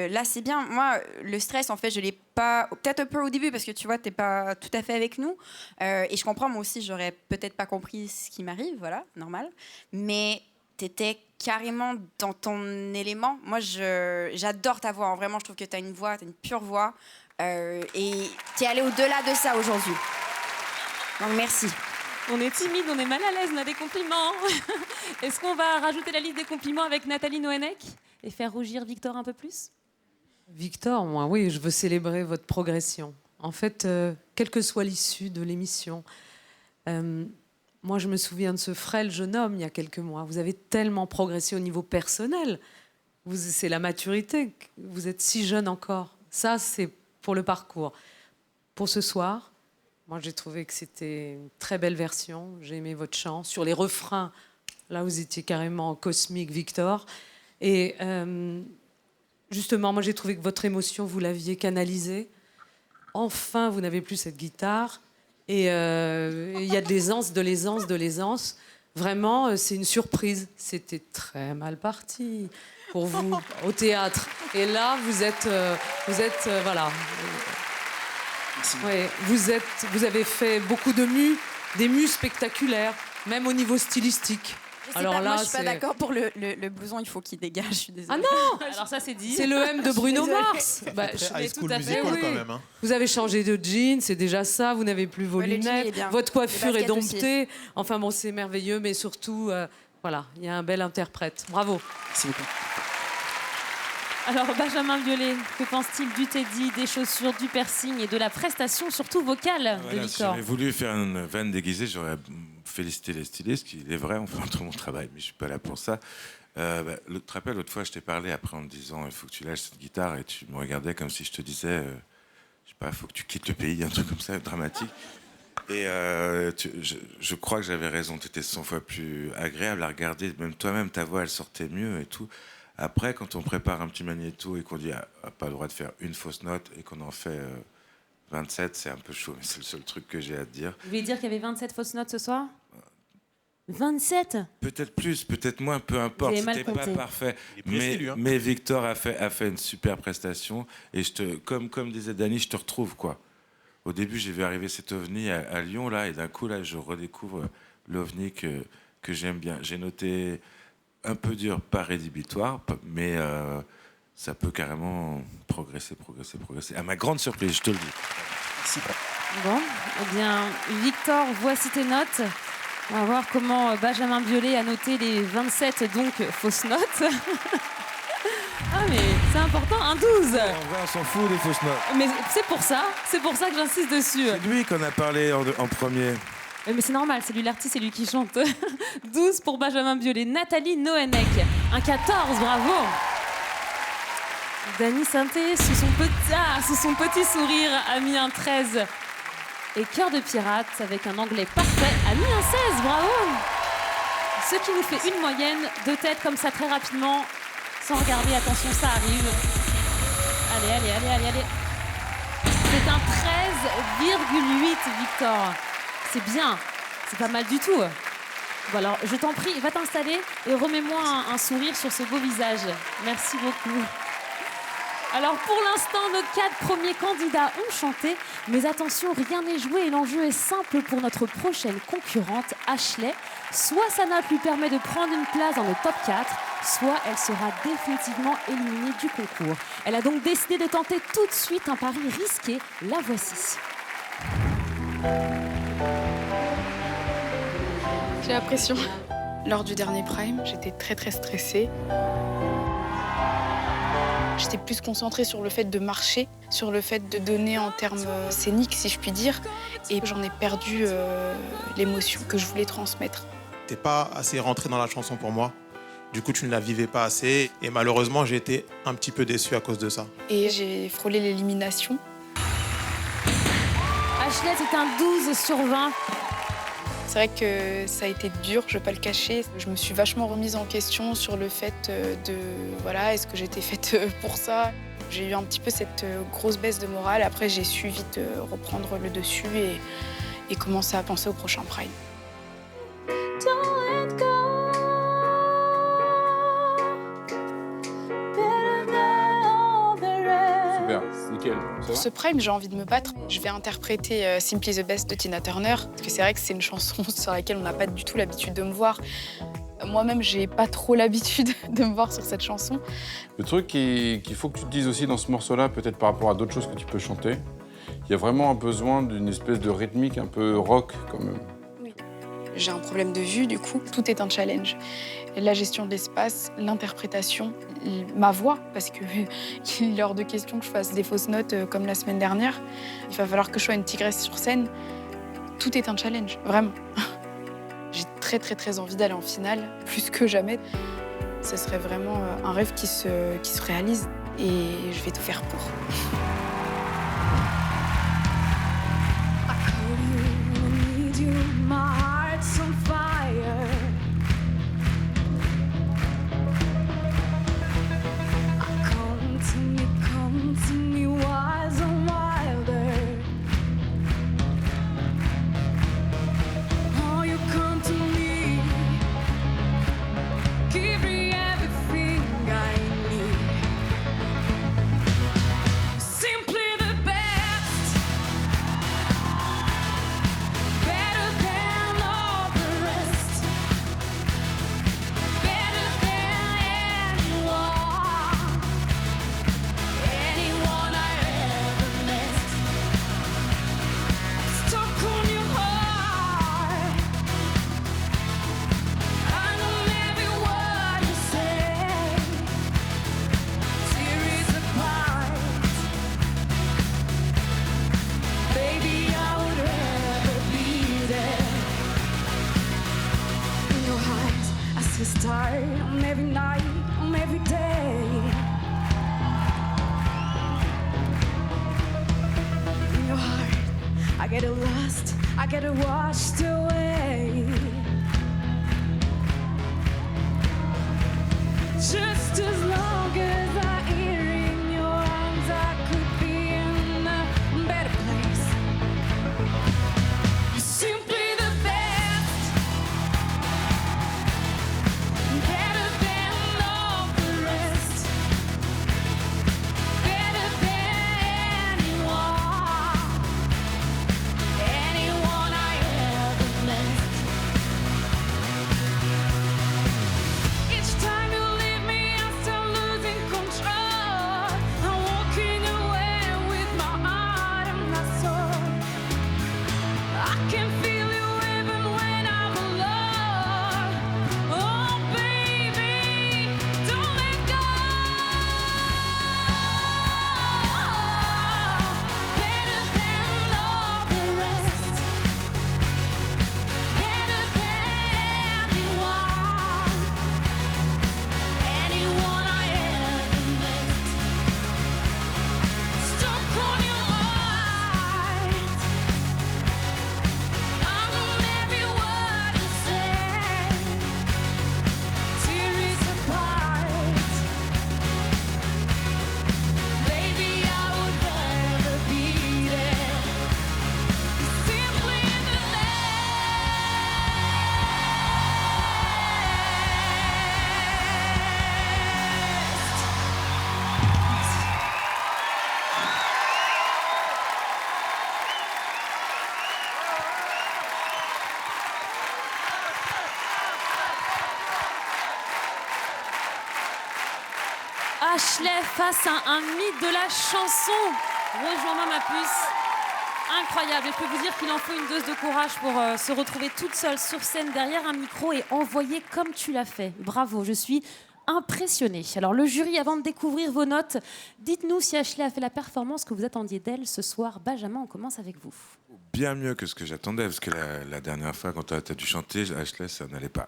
là c'est bien. Moi le stress en fait je l'ai pas, peut-être un peu au début parce que tu vois t'es pas tout à fait avec nous. Et je comprends moi aussi j'aurais peut-être pas compris ce qui m'arrive, voilà, normal. Mais t'étais carrément dans ton élément. Moi j'adore ta voix. Vraiment je trouve que t'as une voix, t'as une pure voix. Et t'es allé au-delà de ça aujourd'hui. Donc merci. On est timide, on est mal à l'aise, on a des compliments. Est-ce qu'on va rajouter la liste des compliments avec Nathalie Noenec et faire rougir Victor un peu plus? Victor, moi, oui, je veux célébrer votre progression. En fait, quelle que soit l'issue de l'émission, moi, je me souviens de ce frêle jeune homme il y a quelques mois. Vous avez tellement progressé au niveau personnel. C'est la maturité. Vous êtes si jeune encore. Ça, c'est pour le parcours. Pour ce soir, moi, j'ai trouvé que c'était une très belle version. J'ai aimé votre chant. Sur les refrains, là, vous étiez carrément cosmique, Victor. Et justement, moi, j'ai trouvé que votre émotion, vous l'aviez canalisée. Enfin, vous n'avez plus cette guitare. Et il y a de l'aisance. Vraiment, c'est une surprise. C'était très mal parti pour vous au théâtre. Et là, vous êtes voilà. Ouais, vous avez fait beaucoup de des mus spectaculaires, même au niveau stylistique. Alors là, moi, je suis pas d'accord pour le blouson, il faut qu'il dégage, je suis désolée. Ah non. Alors ça, c'est dit. C'est le M de Bruno Mars. Bah, High School Musical quand même. Hein. Vous avez changé de jean, c'est déjà ça, vous n'avez plus vos lunettes, votre coiffure est domptée. Aussi. Enfin bon, c'est merveilleux, mais surtout, voilà, il y a un bel interprète. Bravo. Merci beaucoup. Alors, Benjamin Biolay, que pense-t-il du teddy, des chaussures, du piercing et de la prestation, surtout vocale, de Voilà, si Victor? j'avais voulu faire une vanne déguisée, j'aurais félicité les stylistes, qui est vrai, on fait tout mon travail, mais je suis pas là pour ça. Tu te rappelles, l'autre fois, je t'ai parlé après en me disant il faut que tu lâches cette guitare, et tu me regardais comme si je te disais, je sais pas, il faut que tu quittes le pays, un truc comme ça, dramatique. Et je crois que j'avais raison, tu étais 100 fois plus agréable à regarder, même toi-même, ta voix, elle sortait mieux et tout. Après, quand on prépare un petit magnéto et qu'on dit pas le droit de faire une fausse note et qu'on en fait 27, c'est un peu chaud, mais c'est le seul truc que j'ai à te dire. Vous voulez dire qu'il y avait 27 fausses notes ce soir? 27? Peut-être plus, peut-être moins, peu importe, Vous avez mal c'était pas compté. parfait. précis, lui, hein. Mais Victor a fait une super prestation et comme disait Dany, je te retrouve, quoi. Au début, j'ai vu arriver cet ovni à Lyon, là, et d'un coup, là, je redécouvre l'ovni que j'aime bien. J'ai noté un peu dur, pas rédhibitoire, mais ça peut carrément progresser. À ma grande surprise, je te le dis. Merci. Bon, eh bien, Victor, voici tes notes. On va voir comment Benjamin Biolay a noté les 27, donc, fausses notes. Ah, mais c'est important, un 12. En vrai, on s'en fout des fausses notes. Mais c'est pour ça que j'insiste dessus. C'est lui qu'on a parlé en premier. Mais c'est normal, c'est lui l'artiste, c'est lui qui chante. 12 pour Benjamin Biolay. Nathalie Noenek, un 14, bravo. Dany Sainté, sous son petit sourire, a mis un 13. Et Cœur de pirate, avec un anglais parfait, a mis un 16, bravo. Ce qui nous fait une moyenne de tête comme ça très rapidement, sans regarder, attention, ça arrive. Allez. C'est un 13,8, Victor. C'est bien, c'est pas mal du tout. Bon alors, je t'en prie, va t'installer et remets-moi un sourire sur ce beau visage. Merci beaucoup. Alors pour l'instant, nos 4 premiers candidats ont chanté, mais attention, rien n'est joué et l'enjeu est simple pour notre prochaine concurrente, Ashley. Soit sa note lui permet de prendre une place dans le top 4, soit elle sera définitivement éliminée du concours. Elle a donc décidé de tenter tout de suite un pari risqué. La voici. J'ai la pression. Lors du dernier Prime, j'étais très stressée. J'étais plus concentrée sur le fait de marcher, sur le fait de donner en termes scéniques, si je puis dire. Et j'en ai perdu l'émotion que je voulais transmettre. T'es pas assez rentré dans la chanson pour moi. Du coup, tu ne la vivais pas assez. Et malheureusement, j'ai été un petit peu déçu à cause de ça. Et j'ai frôlé l'élimination. Ashley, c'est un 12 sur 20. C'est vrai que ça a été dur, je ne vais pas le cacher. Je me suis vachement remise en question sur le fait voilà, est-ce que j'étais faite pour ça? J'ai eu un petit peu cette grosse baisse de morale. Après, j'ai su vite reprendre le dessus et commencer à penser au prochain Prime. Super, nickel. Pour ce Prime, j'ai envie de me battre. Je vais interpréter Simply the Best de Tina Turner. Parce que c'est vrai que c'est une chanson sur laquelle on n'a pas du tout l'habitude de me voir. Moi-même, j'ai pas trop l'habitude de me voir sur cette chanson. Le truc qu'il faut que tu te dises aussi dans ce morceau-là, peut-être par rapport à d'autres choses que tu peux chanter, il y a vraiment un besoin d'une espèce de rythmique un peu rock quand même. Oui. J'ai un problème de vue, du coup, tout est un challenge. La gestion de l'espace, l'interprétation, ma voix, parce qu'il est hors de question que je fasse des fausses notes comme la semaine dernière. Il va falloir que je sois une tigresse sur scène. Tout est un challenge, vraiment. J'ai très envie d'aller en finale, plus que jamais. Ce serait vraiment un rêve qui se réalise et je vais tout faire pour. past, I get it washed away. Just as long as I hear in your arms, I could be in a better place. You're simply the best, better than all the rest, better than anyone I ever met. Each time you leave me, I start losing control. I'm walking away with my heart and my soul. I can feel you even when I'm alone. Oh, baby, don't let go. Better than all the rest, better than anyone I ever met. Stuck on your mind, I'm on every word you say. Tears apart, baby, I would rather be there. Simply in the Ashley face à un mythe de la chanson. Rejoins-moi ma puce. Incroyable. Et je peux vous dire qu'il en faut une dose de courage pour se retrouver toute seule sur scène derrière un micro et envoyer comme tu l'as fait. Bravo, je suis impressionnée. Alors le jury, avant de découvrir vos notes, dites-nous si Ashley a fait la performance que vous attendiez d'elle ce soir. Benjamin, on commence avec vous. Bien mieux que ce que j'attendais, parce que la dernière fois, quand tu as dû chanter, Ashley, ça n'allait pas.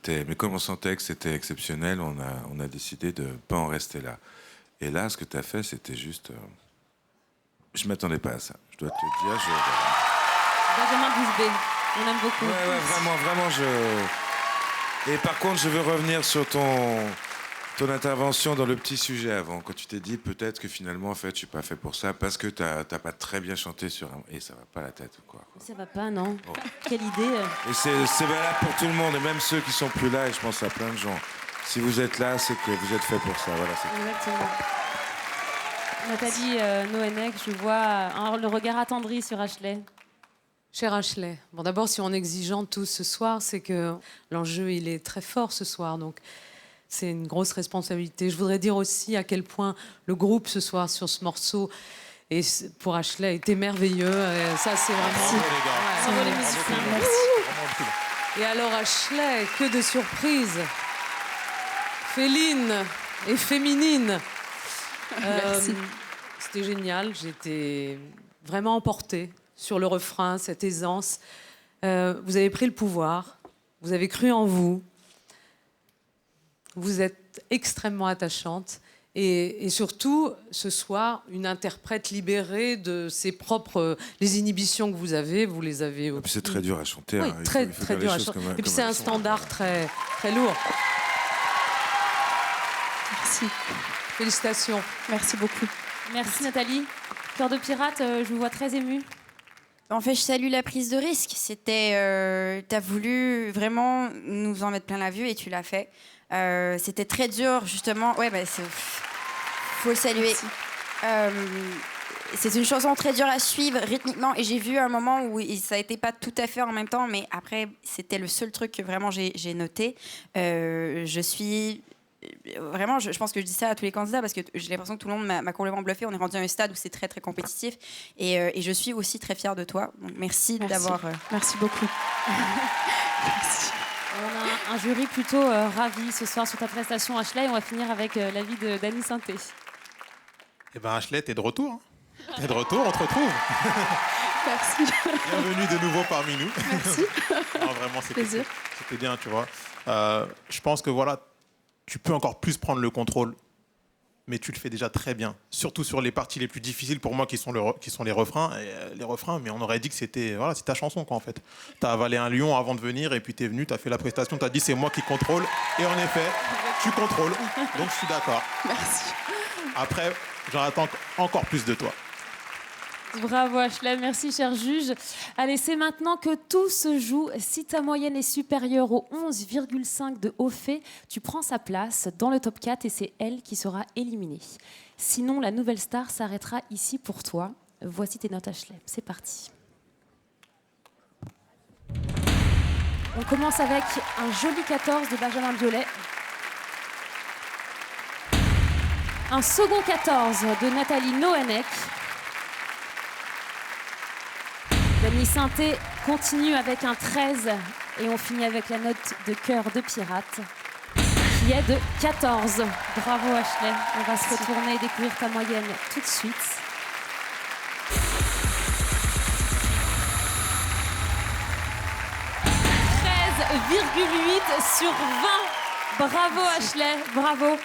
Mais comme on sentait que c'était exceptionnel, on a décidé de ne pas en rester là. Et là, ce que tu as fait, c'était juste... je ne m'attendais pas à ça. Je dois te le dire. Benjamin Bouzbé, on aime beaucoup. Ouais, vraiment, Et par contre, je veux revenir sur ton intervention dans le petit sujet avant, quand tu t'es dit peut-être que finalement, en fait, je suis pas fait pour ça parce que t'as pas très bien chanté sur un... Et ça va pas la tête ou quoi. Ça va pas, non? Bon. Quelle idée. Et c'est valable pour tout le monde, et même ceux qui sont plus là, et je pense à plein de gens. Si vous êtes là, c'est que vous êtes fait pour ça. Voilà, c'est Exactement. Nathalie Noénec, je vois le regard attendri sur Ashley. Cher Ashley, bon, d'abord, si on est exigeant tous ce soir, c'est que l'enjeu, il est très fort ce soir. Donc, c'est une grosse responsabilité. Je voudrais dire aussi à quel point le groupe ce soir sur ce morceau, et pour Ashley, était merveilleux. Et ça, c'est vraiment... Bravo, les gars. Ouais, Bravo, les c'est- musiciens. Vraiment cool. Et alors, Ashley, que de surprises. Féline et féminine. Merci. C'était génial. J'étais vraiment emportée sur le refrain, cette aisance. Vous avez pris le pouvoir. Vous avez cru en vous. Vous êtes extrêmement attachante. Et surtout, ce soir, une interprète libérée de ses propres... les inhibitions que vous les avez... Et puis c'est très dur à chanter. Oui, hein. très, Il faut très faire dur les à choses chanter. comme Et puis comme c'est elles un sont. standard très, très lourd. Merci. Félicitations. Merci beaucoup. Merci Nathalie. Cœur de pirate, je vous vois très émue. En fait, je salue la prise de risque. T'as voulu vraiment nous en mettre plein la vue et tu l'as fait. C'était très dur, justement. Ouais, faut le saluer. C'est une chanson très dure à suivre rythmiquement et j'ai vu un moment où ça n'était pas tout à fait en même temps, mais après, c'était le seul truc que vraiment j'ai noté. Je suis... Vraiment, je pense que je dis ça à tous les candidats parce que j'ai l'impression que tout le monde m'a complètement bluffé. On est rendu à un stade où c'est très très compétitif et je suis aussi très fière de toi. Donc merci. D'avoir. Merci beaucoup. Merci. On a un jury plutôt ravi ce soir sur ta prestation, Ashley. Et on va finir avec l'avis de Dany Sainté. Eh ben Ashley, t'es de retour. Hein. T'es de retour, on te retrouve. Merci. Bienvenue de nouveau parmi nous. Merci. Non, vraiment, Plaisir. c'était bien, tu vois. Je pense que voilà, tu peux encore plus prendre le contrôle mais tu le fais déjà très bien. Surtout sur les parties les plus difficiles pour moi, qui sont les refrains. Les refrains, mais on aurait dit que c'était c'est ta chanson, quoi, en fait. Tu as avalé un lion avant de venir, et puis tu es venu, tu as fait la prestation, tu as dit c'est moi qui contrôle. Et en effet, tu contrôles. Donc je suis d'accord. Merci. Après, j'en attends encore plus de toi. Bravo Ashley, merci cher juge. Allez, c'est maintenant que tout se joue. Si ta moyenne est supérieure au 11,5 de haut fait, tu prends sa place dans le top 4 et c'est elle qui sera éliminée. Sinon, la nouvelle star s'arrêtera ici pour toi. Voici tes notes Ashley, c'est parti. On commence avec un joli 14 de Benjamin Biolay. Un second 14 de Nathalie Nohanek. Dany Sainté continue avec un 13 et on finit avec la note de cœur de pirate qui est de 14. Bravo Ashley, on va se retourner et découvrir ta moyenne tout de suite. « 13,8 sur 20. Bravo Ashley, bravo.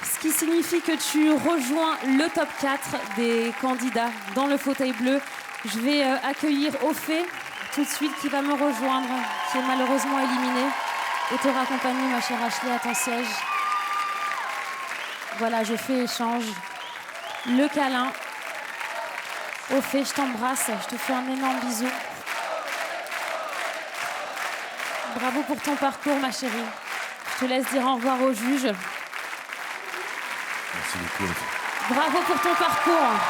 Ce qui signifie que tu rejoins le top 4 des candidats dans le fauteuil bleu. Je vais accueillir Ophé tout de suite qui va me rejoindre, qui est malheureusement éliminé, et te raccompagner, ma chère Ashley, à ton siège. Voilà, je fais échange. Le câlin. Ophé, je t'embrasse, je te fais un énorme bisou. Bravo pour ton parcours, ma chérie. Je te laisse dire au revoir au juge. Merci beaucoup. Bravo pour ton parcours.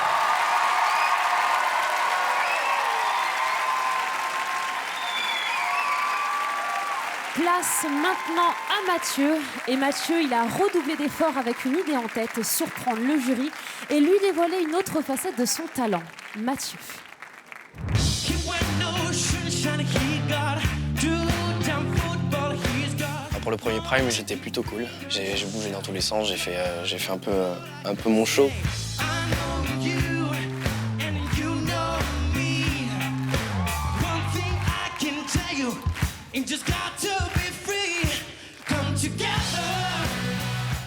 Place maintenant à Mathieu. Et Mathieu, il a redoublé d'efforts avec une idée en tête, surprendre le jury et lui dévoiler une autre facette de son talent. Mathieu. Pour le premier prime, j'étais plutôt cool. J'ai bougé dans tous les sens, j'ai fait un peu mon show.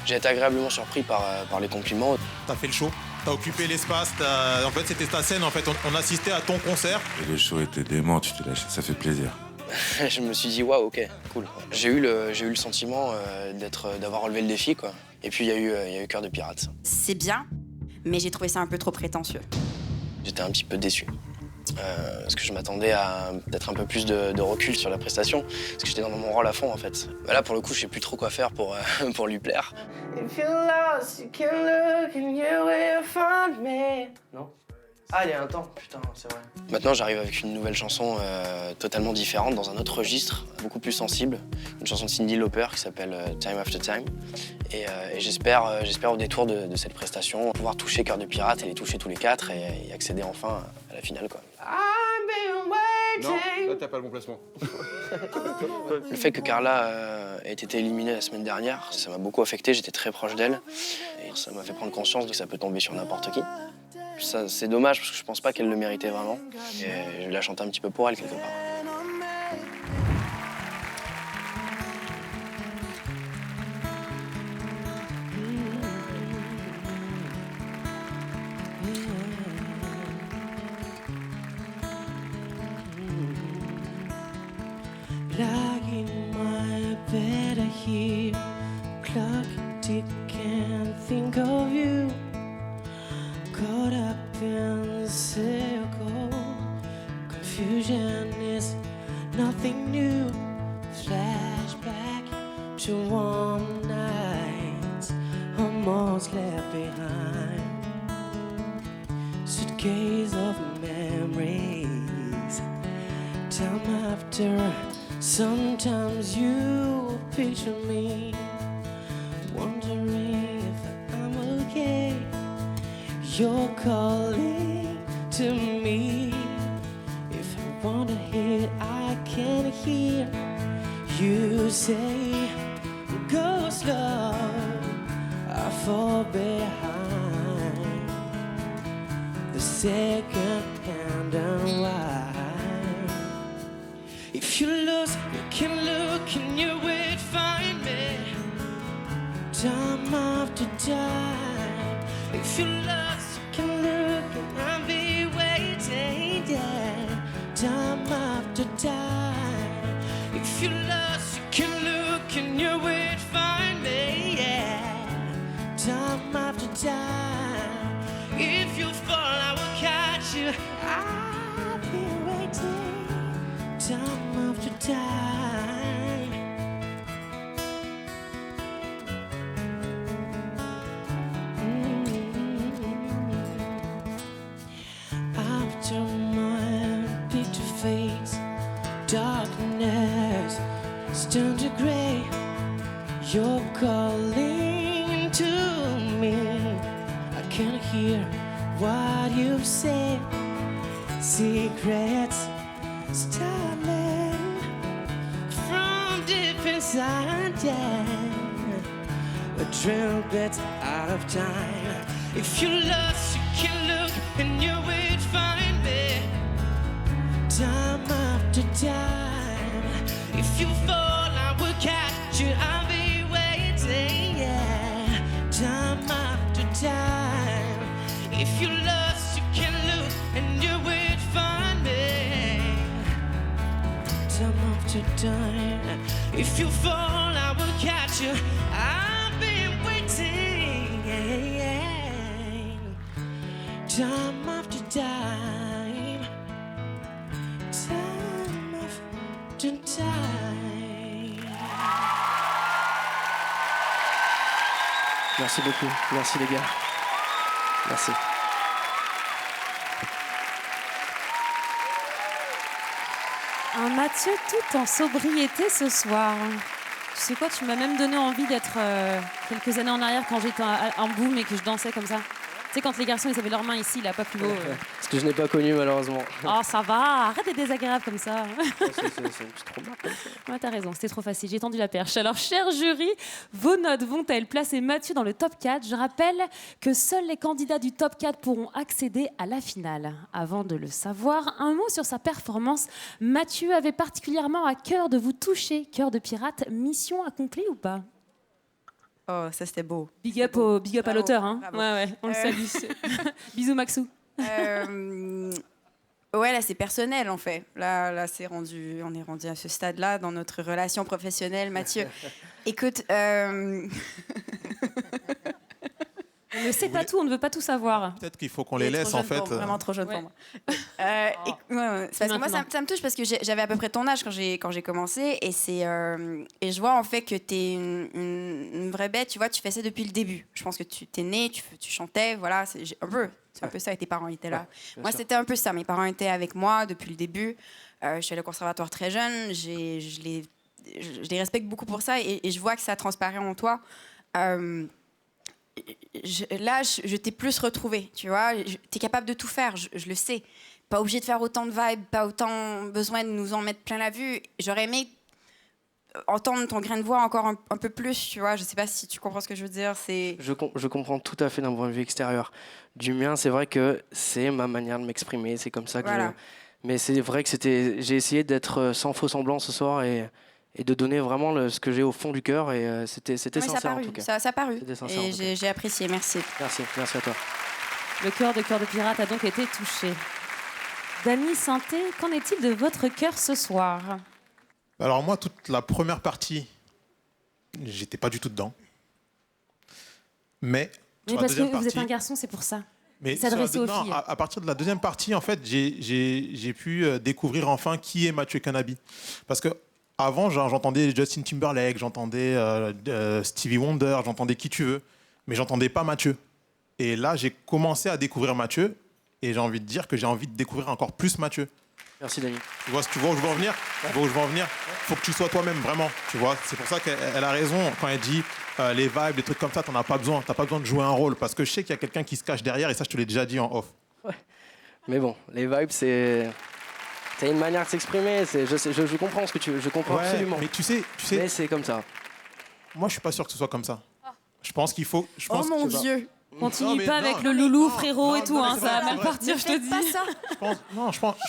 J'ai été agréablement surpris par les compliments. T'as fait le show, t'as occupé l'espace, en fait c'était ta scène, en fait on assistait à ton concert. Et le show était dément, tu t'es lâché, ça fait plaisir. Je me suis dit waouh, ok, cool. J'ai eu le sentiment d'avoir relevé le défi, quoi. Et puis il y a eu Cœur de pirate. C'est bien, mais j'ai trouvé ça un peu trop prétentieux. J'étais un petit peu déçu. Parce que je m'attendais à peut-être un peu plus de recul sur la prestation, parce que j'étais dans mon rôle à fond en fait. Bah là pour le coup je sais plus trop quoi faire pour lui plaire. Non. Ah, il y a un temps, putain, c'est vrai. Maintenant, j'arrive avec une nouvelle chanson totalement différente, dans un autre registre, beaucoup plus sensible. Une chanson de Cyndi Lauper qui s'appelle Time After Time. Et j'espère au détour de cette prestation pouvoir toucher Cœur de pirate et les toucher tous les quatre et accéder enfin à la finale, quoi. Non, là t'as pas le bon placement. Le fait que Carla ait été éliminée la semaine dernière, ça m'a beaucoup affecté, j'étais très proche d'elle. Et ça m'a fait prendre conscience que ça peut tomber sur n'importe qui. Ça, c'est dommage parce que je pense pas qu'elle le méritait vraiment. Et je la chante un petit peu pour elle quelque part. Like in my bed I hear clock tick, can't think of you. Caught up in the circle, confusion is nothing new. Flashback to warm nights, almost left behind. Suitcase of memories, time after. Sometimes you picture me, wondering if I'm okay. You're calling to me. If I want to hear, I can hear you say, go slow, I fall behind. The second hand unwind. If you lose, you can look and you will find me. Time after time. If you lost, you can look and I'll be waiting, yeah, time after time. If you lost, you can look and you will find me, yeah, time after time. If you fall, I will catch you. I'll be waiting, time after time. After my picture fades, darkness turns to gray. You're calling to me. I can't hear what you say. Secrets stalling from deep inside, yeah. A trail that's out of time. If you lost, you can look and you will find me. Time after time. If you fall, I will catch you. I'll be waiting, yeah. Time after time. If you lost, you can look and you will find me. Time after time. If you fall, I will catch you. I've been waiting, yeah. Time after time. Time after time. Merci beaucoup. Merci les gars. Merci. Un Mathieu tout en sobriété ce soir. Tu sais quoi, tu m'as même donné envie d'être quelques années en arrière quand j'étais en boom et que je dansais comme ça. Tu sais, quand les garçons ils avaient leurs mains ici, là, pas plus haut. Ce que je n'ai pas connu malheureusement. Oh, ça va, arrête d'être désagréable comme ça. C'est trop bien. Ouais, t'as raison, c'était trop facile, j'ai tendu la perche. Alors, cher jury, vos notes vont-elles placer Mathieu dans le top 4 ? Je rappelle que seuls les candidats du top 4 pourront accéder à la finale. Avant de le savoir, un mot sur sa performance. Mathieu avait particulièrement à cœur de vous toucher. Cœur de pirate, mission accomplie ou pas ? Oh, ça c'était beau. Big up à l'auteur, hein. Bravo. Ouais, on le salue. Bisous Maxou. Ouais, là c'est personnel en fait. Là c'est rendu, on est rendu à ce stade-là dans notre relation professionnelle, Mathieu. Écoute, on ne sait pas tout, on ne veut pas tout savoir. Peut-être qu'il faut qu'on les laisse en fait. Vraiment trop jeune pour moi. Ouais, c'est parce que moi ça me touche parce que j'avais à peu près ton âge quand j'ai commencé et et je vois en fait que t'es une vraie bête. Tu vois, tu fais ça depuis le début. Je pense que tu t'es né, tu chantais, voilà, c'est un peu ça. Et tes parents étaient là. Moi sûr. c'était un peu ça. Mes parents étaient avec moi depuis le début. Je suis allée au conservatoire très jeune. Je les respecte beaucoup pour ça et je vois que ça transparaît en toi. Je t'ai plus retrouvée, tu vois. T'es capable de tout faire, je le sais. Pas obligé de faire autant de vibes, pas autant besoin de nous en mettre plein la vue. J'aurais aimé entendre ton grain de voix encore un peu plus, tu vois. Je sais pas si tu comprends ce que je veux dire. Je comprends tout à fait d'un point de vue extérieur. Du mien, c'est vrai que c'est ma manière de m'exprimer, c'est comme ça que Voilà. Mais c'est vrai que j'ai essayé d'être sans faux semblant ce soir et de donner vraiment ce que j'ai au fond du cœur et c'était sincère en tout cas. Ça a paru. C'était sincère, en Et tout cas. j'ai apprécié, merci. Merci à toi. Le cœur de pirate a donc été touché. Dany Sainté, qu'en est-il de votre cœur ce soir ? Alors moi, toute la première partie, j'étais pas du tout dedans. Mais Oui, sur la parce que deuxième vous êtes partie, un garçon, c'est pour ça. mais s'adresser aux non, filles. à partir de la deuxième partie, en fait, j'ai pu découvrir enfin qui est Mathieu Canabi. Parce que avant, j'entendais Justin Timberlake, j'entendais Stevie Wonder, j'entendais qui tu veux, mais j'entendais pas Mathieu. Et là, j'ai commencé à découvrir Mathieu, et j'ai envie de dire que j'ai envie de découvrir encore plus Mathieu. Merci Dany. Tu vois où je veux en venir ? Tu vois où je veux en venir ? Faut que tu sois toi-même, vraiment. Tu vois, c'est pour ça qu'elle a raison quand elle dit les vibes, les trucs comme ça, t'en as pas besoin. T'as pas besoin de jouer un rôle, parce que je sais qu'il y a quelqu'un qui se cache derrière, et ça, je te l'ai déjà dit en off. Mais bon, les vibes, c'est une manière de s'exprimer. Je comprends ce que tu veux. Je comprends Ouais, absolument. mais tu sais, Mais c'est comme ça. moi, je suis pas sûr que ce soit comme ça. Je pense qu'il faut. Je Oh pense mon que- Dieu. Continue Non, mais pas non. avec le loulou, Non, frérot non, et tout, non, mais hein, c'est ça va vrai, mal c'est vrai. partir, je te dis. Pas ça.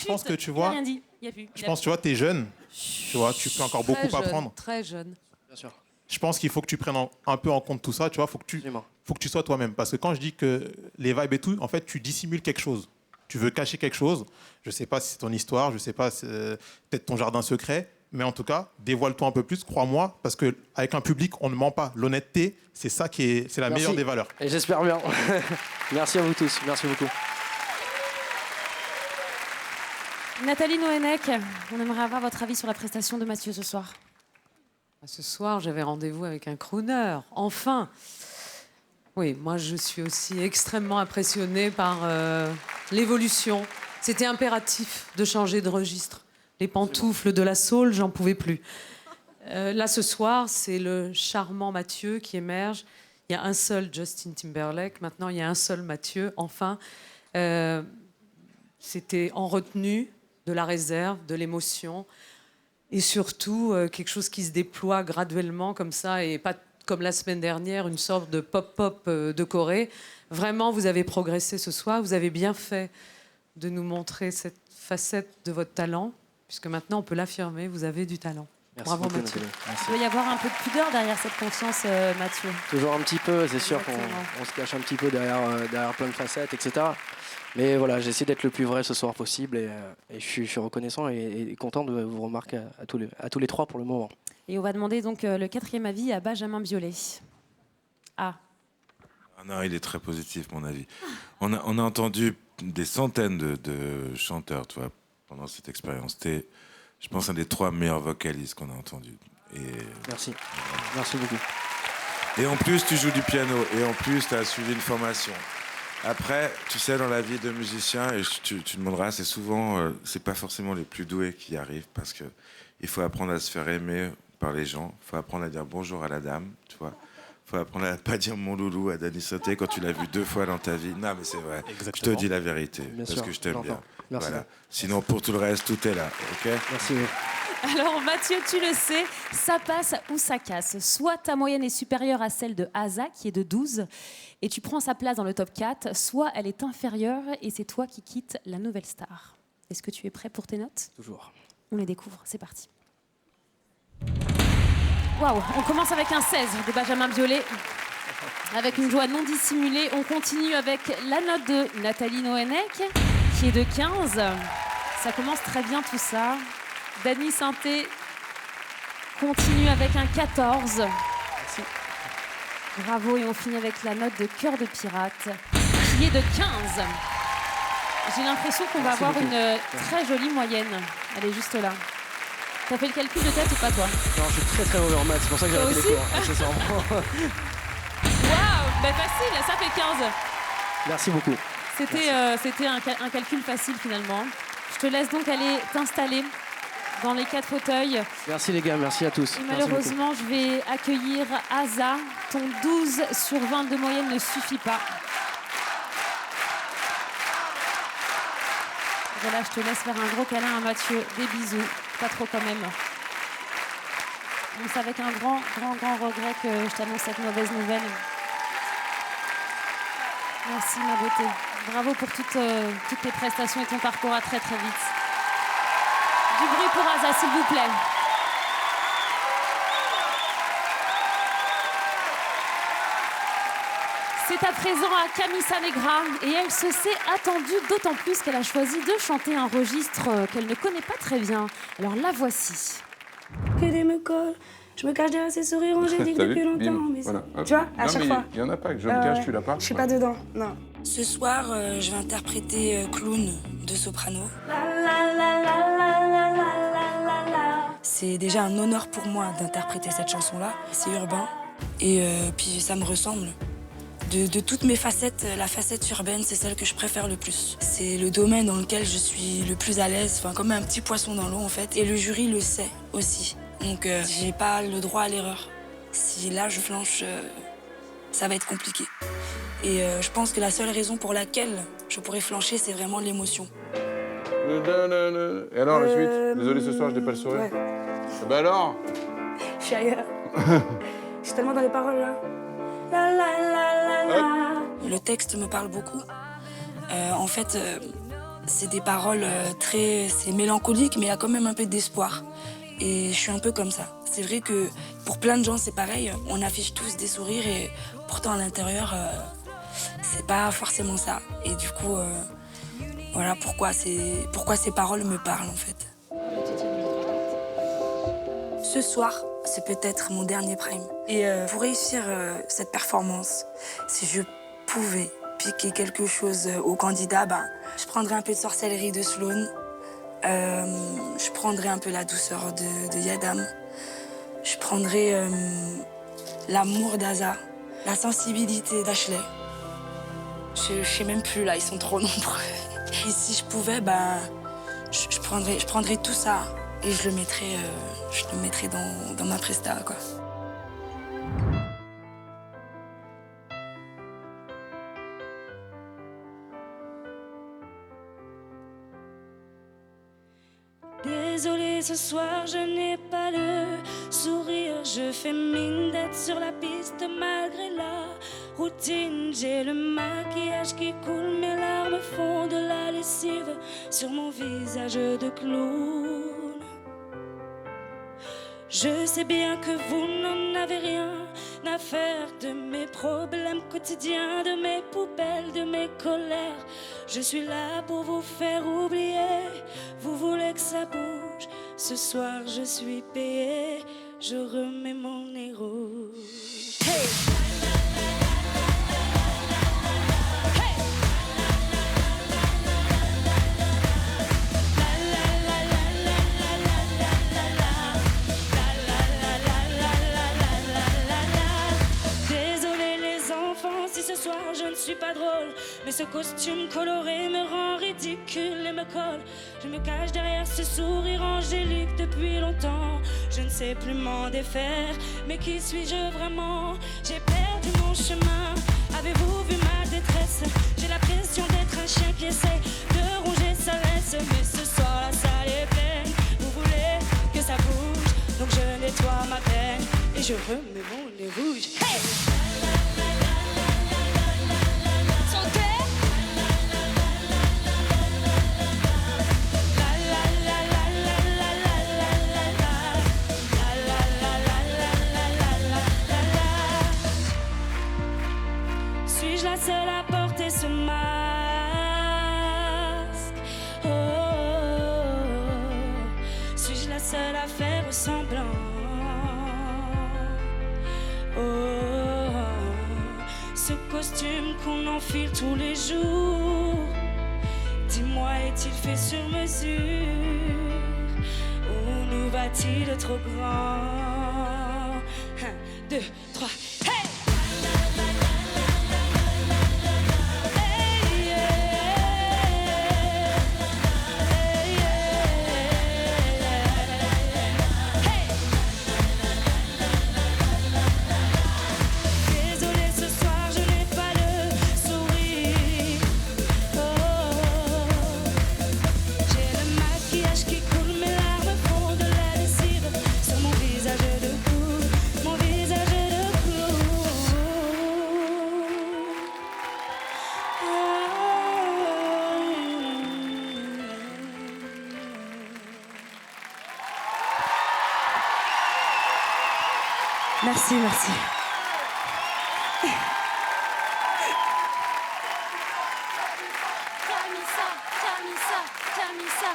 Je pense que tu Il a vois. rien dit, il y a plus. Je pense, tu vois, t'es jeune. Tu vois, tu peux encore beaucoup Très jeune, apprendre. Très jeune. Bien sûr. Je pense qu'il faut que tu prennes un peu en compte tout ça. Tu vois, faut que tu faut que tu sois toi-même. Parce que quand je dis que les vibes et tout, en fait, tu dissimules quelque chose. Tu veux cacher quelque chose. Je ne sais pas si c'est ton histoire, je ne sais pas si c'est peut-être ton jardin secret, mais en tout cas, dévoile-toi un peu plus, crois-moi, parce qu'avec un public, on ne ment pas. L'honnêteté, c'est ça c'est la meilleure des valeurs. Et j'espère bien. Merci à vous tous, merci beaucoup. Nathalie Noénec, on aimerait avoir votre avis sur la prestation de Mathieu ce soir. Ce soir, j'avais rendez-vous avec un crooner. Enfin. Oui, moi, je suis aussi extrêmement impressionnée par l'évolution. C'était impératif de changer de registre. Les pantoufles de la soul, j'en pouvais plus. Là, ce soir, c'est le charmant Mathieu qui émerge. Il y a un seul Justin Timberlake. Maintenant, il y a un seul Mathieu. Enfin, c'était en retenue, de la réserve, de l'émotion. Et surtout, quelque chose qui se déploie graduellement comme ça et pas comme la semaine dernière, une sorte de pop-pop de Corée. Vraiment, vous avez progressé ce soir. Vous avez bien fait de nous montrer cette facette de votre talent, puisque maintenant, on peut l'affirmer, vous avez du talent. Merci Bravo, beaucoup, Mathieu. Il doit y avoir un peu de pudeur derrière cette confiance, Mathieu. Toujours un petit peu, c'est sûr Exactement. qu'on se cache un petit peu derrière plein de facettes, etc. Mais voilà, j'essaie d'être le plus vrai ce soir possible et je suis reconnaissant et content de vous remarquer à tous les trois pour le moment. Et on va demander donc le 4e avis à Benjamin Biolay. Ah. Ah non, il est très positif, mon avis. On a entendu des centaines de chanteurs, tu vois, pendant cette expérience. T'es, je pense, un des 3 meilleurs vocalistes qu'on a entendus. Merci. Merci beaucoup. Et en plus, tu joues du piano. Et en plus, tu as suivi une formation. Après, tu sais, dans la vie de musicien, et tu demanderas, c'est souvent, c'est pas forcément les plus doués qui y arrivent, parce que il faut apprendre à se faire aimer par les gens. Il faut apprendre à dire bonjour à la dame, tu vois. Il faut apprendre à pas dire mon loulou à Dany Sauté quand tu l'as vu 2 fois dans ta vie. Non, mais c'est vrai. Exactement. Je te dis la vérité, Bien parce sûr, que je t'aime bien. Merci. Voilà. Sinon, pour tout le reste, tout est là, ok ? Merci. Alors Mathieu, tu le sais, ça passe ou ça casse. Soit ta moyenne est supérieure à celle de Asa, qui est de 12, et tu prends sa place dans le top 4, soit elle est inférieure et c'est toi qui quittes la nouvelle star. Est-ce que tu es prêt pour tes notes ? Toujours. On les découvre, c'est parti. Waouh, on commence avec un 16 de Benjamin Biolay. Avec une joie non dissimulée, on continue avec la note de Nathalie Noénec, qui est de 15. Ça commence très bien tout ça. Dany Sauté continue avec un 14. Merci. Bravo, et on finit avec la note de Cœur de Pirate, qui est de 15. J'ai l'impression qu'on va avoir une très jolie moyenne. Elle est juste là. T'as fait le calcul de tête ou pas, toi ? Non, je suis très très mauvais en maths, c'est pour ça que j'ai Toi arrêté les aussi cours, accessoirement. Waouh, ben facile, ça fait 15. Merci beaucoup. C'était un calcul facile finalement. Je te laisse donc aller t'installer dans les 4 fauteuils. Merci les gars, merci à tous. Et Merci malheureusement, je vais accueillir Asa. Ton 12 sur 20 de moyenne ne suffit pas. Voilà, je te laisse faire un gros câlin à Mathieu. Des bisous. Pas trop quand même. Donc c'est avec un grand regret que je t'annonce cette mauvaise nouvelle. Merci ma beauté. Bravo pour toutes tes prestations et ton parcours à très très vite. Du bruit pour Asa, s'il vous plaît. C'est à présent à Camisa Negra et elle se s'est attendue, d'autant plus qu'elle a choisi de chanter un registre qu'elle ne connaît pas très bien. Alors la voici. Que des me collent, je me cache derrière ces sourires angéliques depuis longtemps. Mais Voilà. tu vois, à chaque fois. Il n'y en a pas, que je me cache, tu l'as pas. Je suis pas dedans, non. Ce soir, je vais interpréter Clown de Soprano. C'est déjà un honneur pour moi d'interpréter cette chanson-là. C'est urbain et puis ça me ressemble. De toutes mes facettes, la facette urbaine, c'est celle que je préfère le plus. C'est le domaine dans lequel je suis le plus à l'aise, enfin comme un petit poisson dans l'eau en fait. Et le jury le sait aussi. Donc j'ai pas le droit à l'erreur. Si là je flanche, ça va être compliqué. Et je pense que la seule raison pour laquelle je pourrais flancher, c'est vraiment l'émotion. Et alors la suite ? Désolé, ce soir je n'ai pas le sourire. Ouais. Eh ben alors ? Je suis ailleurs. Je suis tellement dans les paroles là. La, la, la, la, la. Le texte me parle beaucoup. En fait, c'est des paroles c'est mélancolique, mais il y a quand même un peu d'espoir. Et je suis un peu comme ça. c'est vrai que pour plein de gens, c'est pareil. On affiche tous des sourires et pourtant à l'intérieur, c'est pas forcément ça. Et du coup, voilà pourquoi ces paroles me parlent en fait. Ce soir, c'est peut-être mon dernier prime. Et pour réussir cette performance, si je pouvais piquer quelque chose aux candidats, je prendrais un peu de sorcellerie de Sloan. Je prendrais un peu la douceur de Yadam. Je prendrais l'amour d'Aza, la sensibilité d'Ashley. Je sais même plus, là, ils sont trop nombreux. Et si je pouvais, je prendrais tout ça et je le mettrais dans ma presta, quoi. Désolée, ce soir je n'ai pas le sourire. Je fais mine d'être sur la piste malgré la routine. J'ai le maquillage qui coule, mes larmes font de la lessive sur mon visage de clown. Je sais bien que vous n'en avez rien à faire de mes problèmes quotidiens, de mes poubelles, de mes colères. Je suis là pour vous faire oublier. Vous voulez que ça bouge. Ce soir je suis payée. Je remets mon nez rouge. Hey! Ce soir je ne suis pas drôle, mais ce costume coloré me rend ridicule et me colle. Je me cache derrière ce sourire angélique depuis longtemps. Je ne sais plus m'en défaire, mais qui suis-je vraiment? J'ai perdu mon chemin, avez-vous vu ma détresse? J'ai l'impression d'être un chien qui essaye de ronger sa laisse. Mais ce soir la salle est pleine, vous voulez que ça bouge, donc je nettoie ma peine et je remets mon nez rouge. Hey! Suis-je la seule à porter ce masque? Oh, suis-je la seule à faire semblant? Oh, ce costume qu'on enfile tous les jours, dis-moi, est-il fait sur mesure? Ou nous va-t-il trop grand? 1, 2, 3, hey! Merci, merci. Camissa.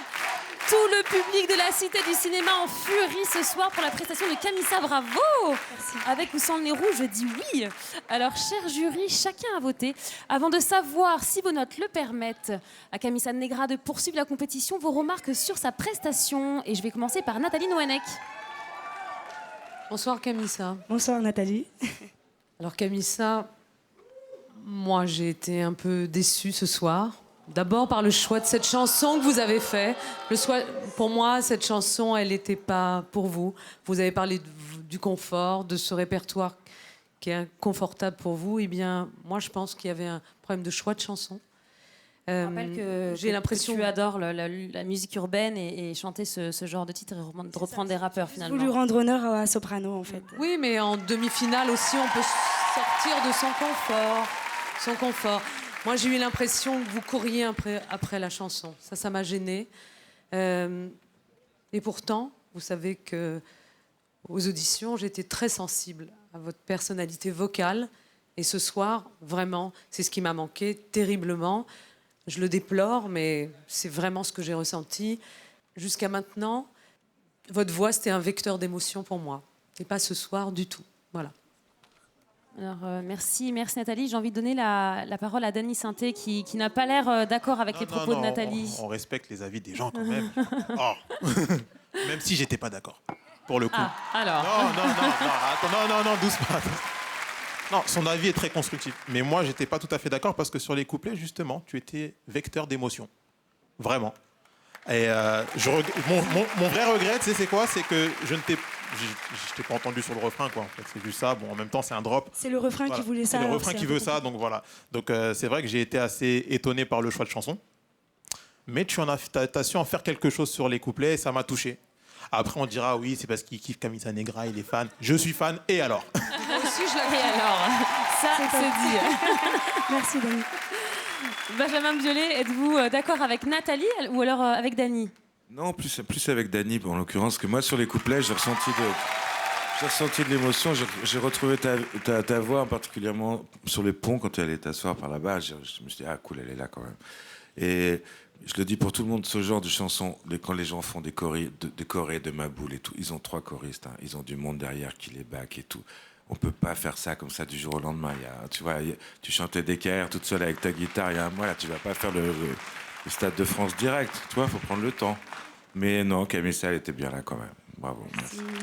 Tout le public de la Cité du Cinéma en furie ce soir pour la prestation de Camissa. Bravo! Merci. Avec ou sans le nez rouge, je dis oui. Alors, cher jury, chacun a voté. Avant de savoir si vos notes le permettent à Camissa Negra de poursuivre la compétition, vos remarques sur sa prestation. Et je vais commencer par Nathalie Noënec. Bonsoir Camissa. Bonsoir Nathalie. Alors Camissa, moi j'ai été un peu déçue ce soir. D'abord par le choix de cette chanson que vous avez fait. Pour moi, cette chanson, elle n'était pas pour vous. Vous avez parlé du confort, de ce répertoire qui est confortable pour vous. Eh bien, moi je pense qu'il y avait un problème de choix de chanson. Je rappelle que j'ai l'impression que tu adores la musique urbaine et chanter ce genre de titre et de reprendre des rappeurs finalement. Vous lui rendre honneur à Soprano en fait. Oui, mais en demi-finale aussi, on peut sortir de son confort. Moi, j'ai eu l'impression que vous couriez après la chanson. Ça m'a gênée. Et pourtant, vous savez que aux auditions, j'étais très sensible à votre personnalité vocale. Et ce soir, vraiment, c'est ce qui m'a manqué terriblement. Je le déplore, mais c'est vraiment ce que j'ai ressenti. Jusqu'à maintenant, votre voix, c'était un vecteur d'émotion pour moi. Et pas ce soir du tout. Voilà. Alors, merci Nathalie. J'ai envie de donner la parole à Dany Sainté qui n'a pas l'air d'accord avec les propos de Nathalie. On respecte les avis des gens quand même. Oh. Même si j'étais pas d'accord, pour le coup. Ah, alors. Non, doucement. Non, son avis est très constructif. Mais moi, j'étais pas tout à fait d'accord parce que sur les couplets, justement, tu étais vecteur d'émotion. Vraiment. Et mon vrai regret, tu sais, c'est quoi? C'est que je t'ai pas entendu sur le refrain, quoi. En fait, c'est juste ça. Bon, en même temps, c'est un drop. C'est le refrain qui voulait ça. C'est le refrain qui veut ça, donc voilà. Donc c'est vrai que j'ai été assez étonné par le choix de chanson. Mais t'as su en faire quelque chose sur les couplets et ça m'a touché. Après, on dira oui, c'est parce qu'il kiffe Camisa Negra, il est fan. Je suis fan, et alors? Moi aussi, je l'avais alors. Ça, c'est dit. Merci, Dany. Benjamin Biolay, êtes-vous d'accord avec Nathalie ou alors avec Dany? Non, plus avec Dany, en l'occurrence, que moi, sur les couplets, j'ai ressenti de l'émotion. J'ai retrouvé ta voix, particulièrement sur les ponts, quand tu allais t'asseoir par là-bas. Je me suis dit, ah cool, elle est là quand même. Et je le dis pour tout le monde, ce genre de chanson, quand les gens font des chorés de Maboul et tout, ils ont 3 choristes, hein, ils ont du monde derrière qui les back et tout. On peut pas faire ça comme ça du jour au lendemain. Tu vois, tu chantais DKR toute seule avec ta guitare il y a un mois, là, tu vas pas faire le Stade de France direct, tu vois, faut prendre le temps. Mais non, Camisa, elle était bien là quand même. Bravo.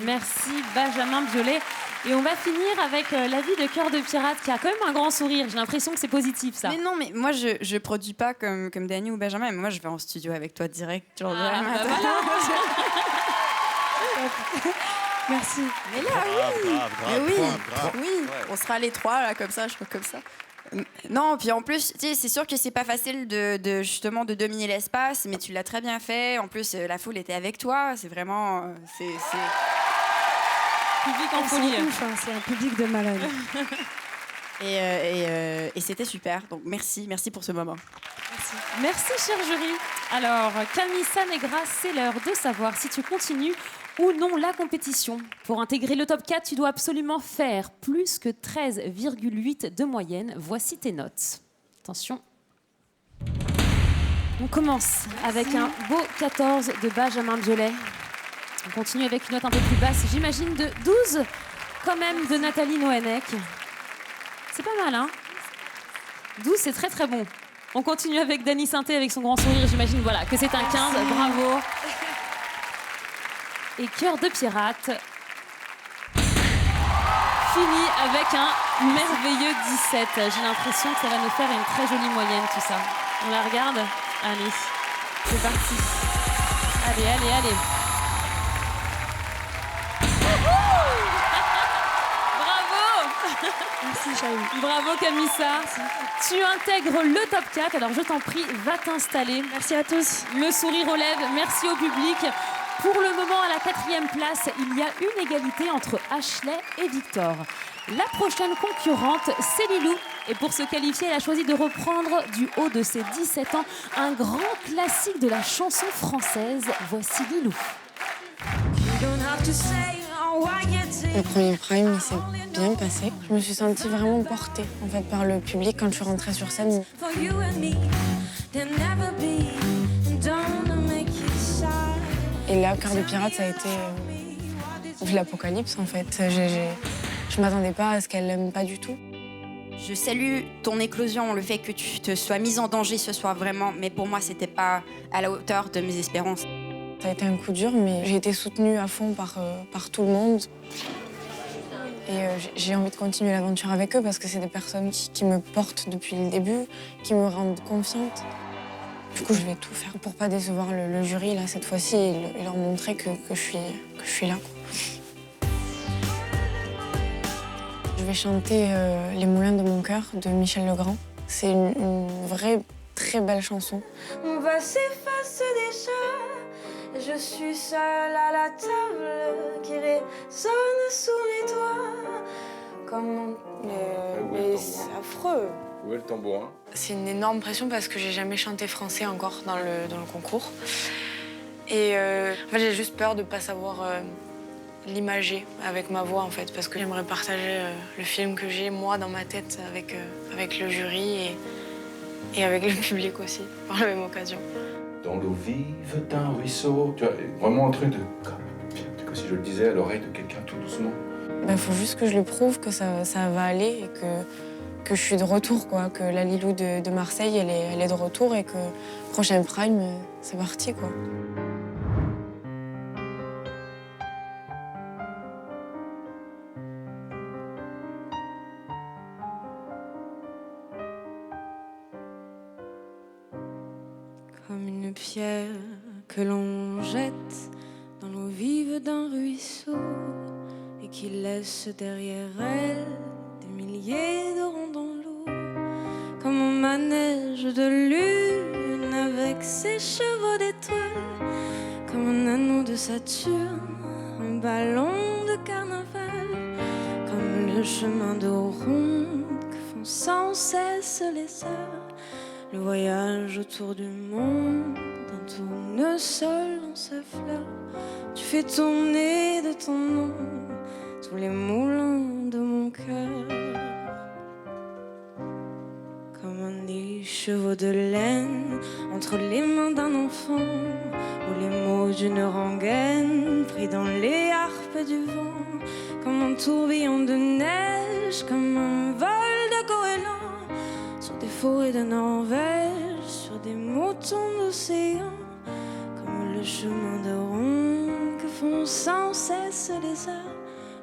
Merci Benjamin Biolay. Et on va finir avec l'avis de Cœur de Pirate qui a quand même un grand sourire. J'ai l'impression que c'est positif, ça. Mais non, mais moi je produis pas comme Dany ou Benjamin, mais moi je vais en studio avec toi direct. Genre voilà. Merci. Mais là, oui, on sera les 3 là comme ça, je crois comme ça. Non, puis en plus, tu sais, c'est sûr que c'est pas facile de justement de dominer l'espace, mais tu l'as très bien fait. En plus, la foule était avec toi. C'est vraiment, c'est public en folie. C'est un public de malade. Et c'était super. Donc merci pour ce moment. Merci cher jury. Alors, Camisa Negra, c'est l'heure de savoir si tu continues ou non la compétition. Pour intégrer le top 4, tu dois absolument faire plus que 13,8 de moyenne. Voici tes notes. Attention. On commence avec un beau 14 de Benjamin Biolay. On continue avec une note un peu plus basse, j'imagine de 12 quand même de Nathalie Nohenec. C'est pas mal, hein? 12, c'est très très bon. On continue avec Dany Sainté avec son grand sourire, j'imagine voilà, que c'est un 15, bravo. Et Cœur de Pirate finit avec un merveilleux 17. J'ai l'impression que ça va nous faire une très jolie moyenne, tout ça. On la regarde? Allez, c'est parti. Allez. Bravo! Merci, Chahi. Bravo, Camisa. Tu intègres le top 4. Alors, je t'en prie, va t'installer. Merci à tous. Le sourire aux lèvres. Merci au public. Pour le moment, à la 4e place, il y a une égalité entre Ashley et Victor. La prochaine concurrente, c'est Lilou. Et pour se qualifier, elle a choisi de reprendre, du haut de ses 17 ans, un grand classique de la chanson française. Voici Lilou. Le premier prime, il s'est bien passé. Je me suis sentie vraiment portée en fait, par le public quand je suis rentrée sur scène. Et là, Cœur de Pirate, ça a été l'apocalypse en fait. Je m'attendais pas à ce qu'elle l'aime pas du tout. Je salue ton éclosion, le fait que tu te sois mise en danger ce soir vraiment, mais pour moi, c'était pas à la hauteur de mes espérances. Ça a été un coup dur, mais j'ai été soutenue à fond par tout le monde. Et j'ai envie de continuer l'aventure avec eux parce que c'est des personnes qui me portent depuis le début, qui me rendent confiante. Du coup, je vais tout faire pour pas décevoir le jury là cette fois-ci et leur montrer que je suis là. Je vais chanter Les Moulins de mon cœur de Michel Legrand. C'est une vraie très belle chanson. On va s'effacer déjà. Je suis seule à la table qui résonne sous mes doigts. Comment mais c'est affreux. Où est le tambourin? C'est une énorme pression parce que j'ai jamais chanté français encore dans le concours. Et en fait, j'ai juste peur de pas savoir l'imager avec ma voix en fait, parce que j'aimerais partager le film que j'ai moi dans ma tête avec le jury et avec le public aussi, par la même occasion. Dans l'eau vive d'un ruisseau, tu vois, vraiment un truc de... Comme si je le disais à l'oreille de quelqu'un tout doucement. Il faut juste que je lui prouve que ça va aller et que je suis de retour, quoi, que la Lilou de Marseille, elle est de retour et que prochain Prime, c'est parti, quoi. Comme une pierre que l'on jette dans l'eau vive d'un ruisseau et qui laisse derrière elle des milliers de ronds dans l'eau. Comme un manège de lune avec ses chevaux d'étoiles, comme un anneau de Saturne, un ballon de carnaval, comme le chemin de ronde que font sans cesse les heures. Le voyage autour du monde, un tournesol dans sa fleur. Tu fais tourner de ton nom tous les moulins de mon cœur. Comme un écheveau de laine entre les mains d'un enfant, ou les mots d'une rengaine pris dans les harpes du vent. Comme un tourbillon de neige, comme un vol de goéland sur des forêts de Norvège, sur des moutons d'océan, comme le chemin de ronde que font sans cesse les heures.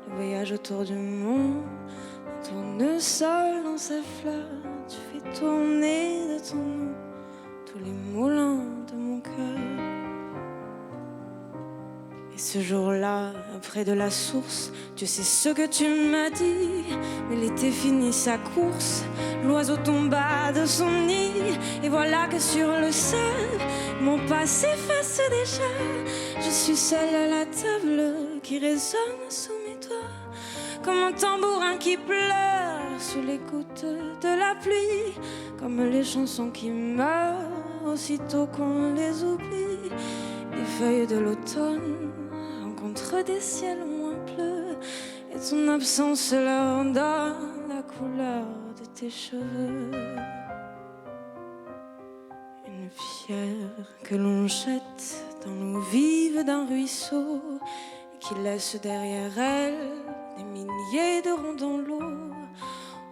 Le voyage autour du monde, un tournesol dans sa fleur. Tu fais tourner de ton nom tous les moulins de mon cœur. Et ce jour-là, près de la source, tu sais ce que tu m'as dit. Mais l'été finit sa course, l'oiseau tomba de son nid. Et voilà que sur le sol, mon pas s'efface déjà. Je suis seule à la table qui résonne sous mes doigts, comme un tambourin qui pleure sous les gouttes de la pluie, comme les chansons qui meurent aussitôt qu'on les oublie. Les feuilles de l'automne rencontrent des ciels moins bleus, et ton absence leur donne la couleur de tes cheveux. Une pierre que l'on jette dans l'eau vive d'un ruisseau, et qui laisse derrière elle des milliers de ronds dans l'eau.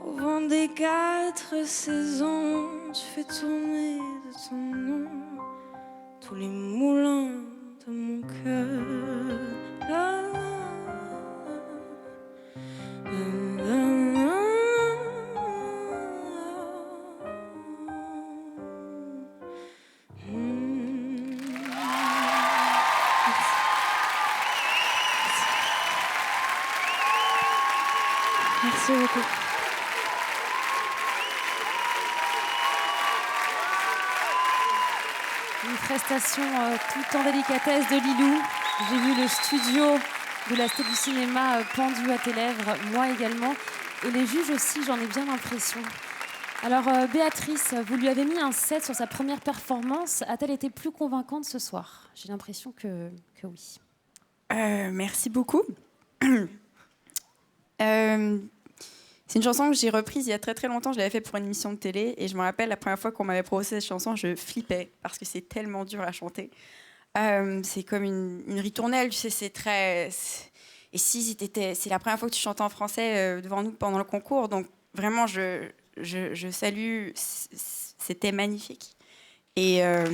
Au vent des 4 saisons, tu fais tourner de ton nom tous les moulins de mon cœur. Ah, ah, ah, Merci beaucoup. Une prestation tout en délicatesse de Lilou. J'ai vu le studio de la Cité du Cinéma pendu à tes lèvres, moi également, et les juges aussi, j'en ai bien l'impression. Alors Béatrice, vous lui avez mis un 7 sur sa première performance. A-t-elle été plus convaincante ce soir? J'ai l'impression que oui. Merci beaucoup. C'est une chanson que j'ai reprise il y a très très longtemps. Je l'avais fait pour une émission de télé et je me rappelle la première fois qu'on m'avait proposé cette chanson, je flippais parce que c'est tellement dur à chanter. C'est comme une ritournelle, tu sais, c'est très... Et si c'est la première fois que tu chantes en français devant nous pendant le concours, donc vraiment je salue, c'était magnifique. Et merci.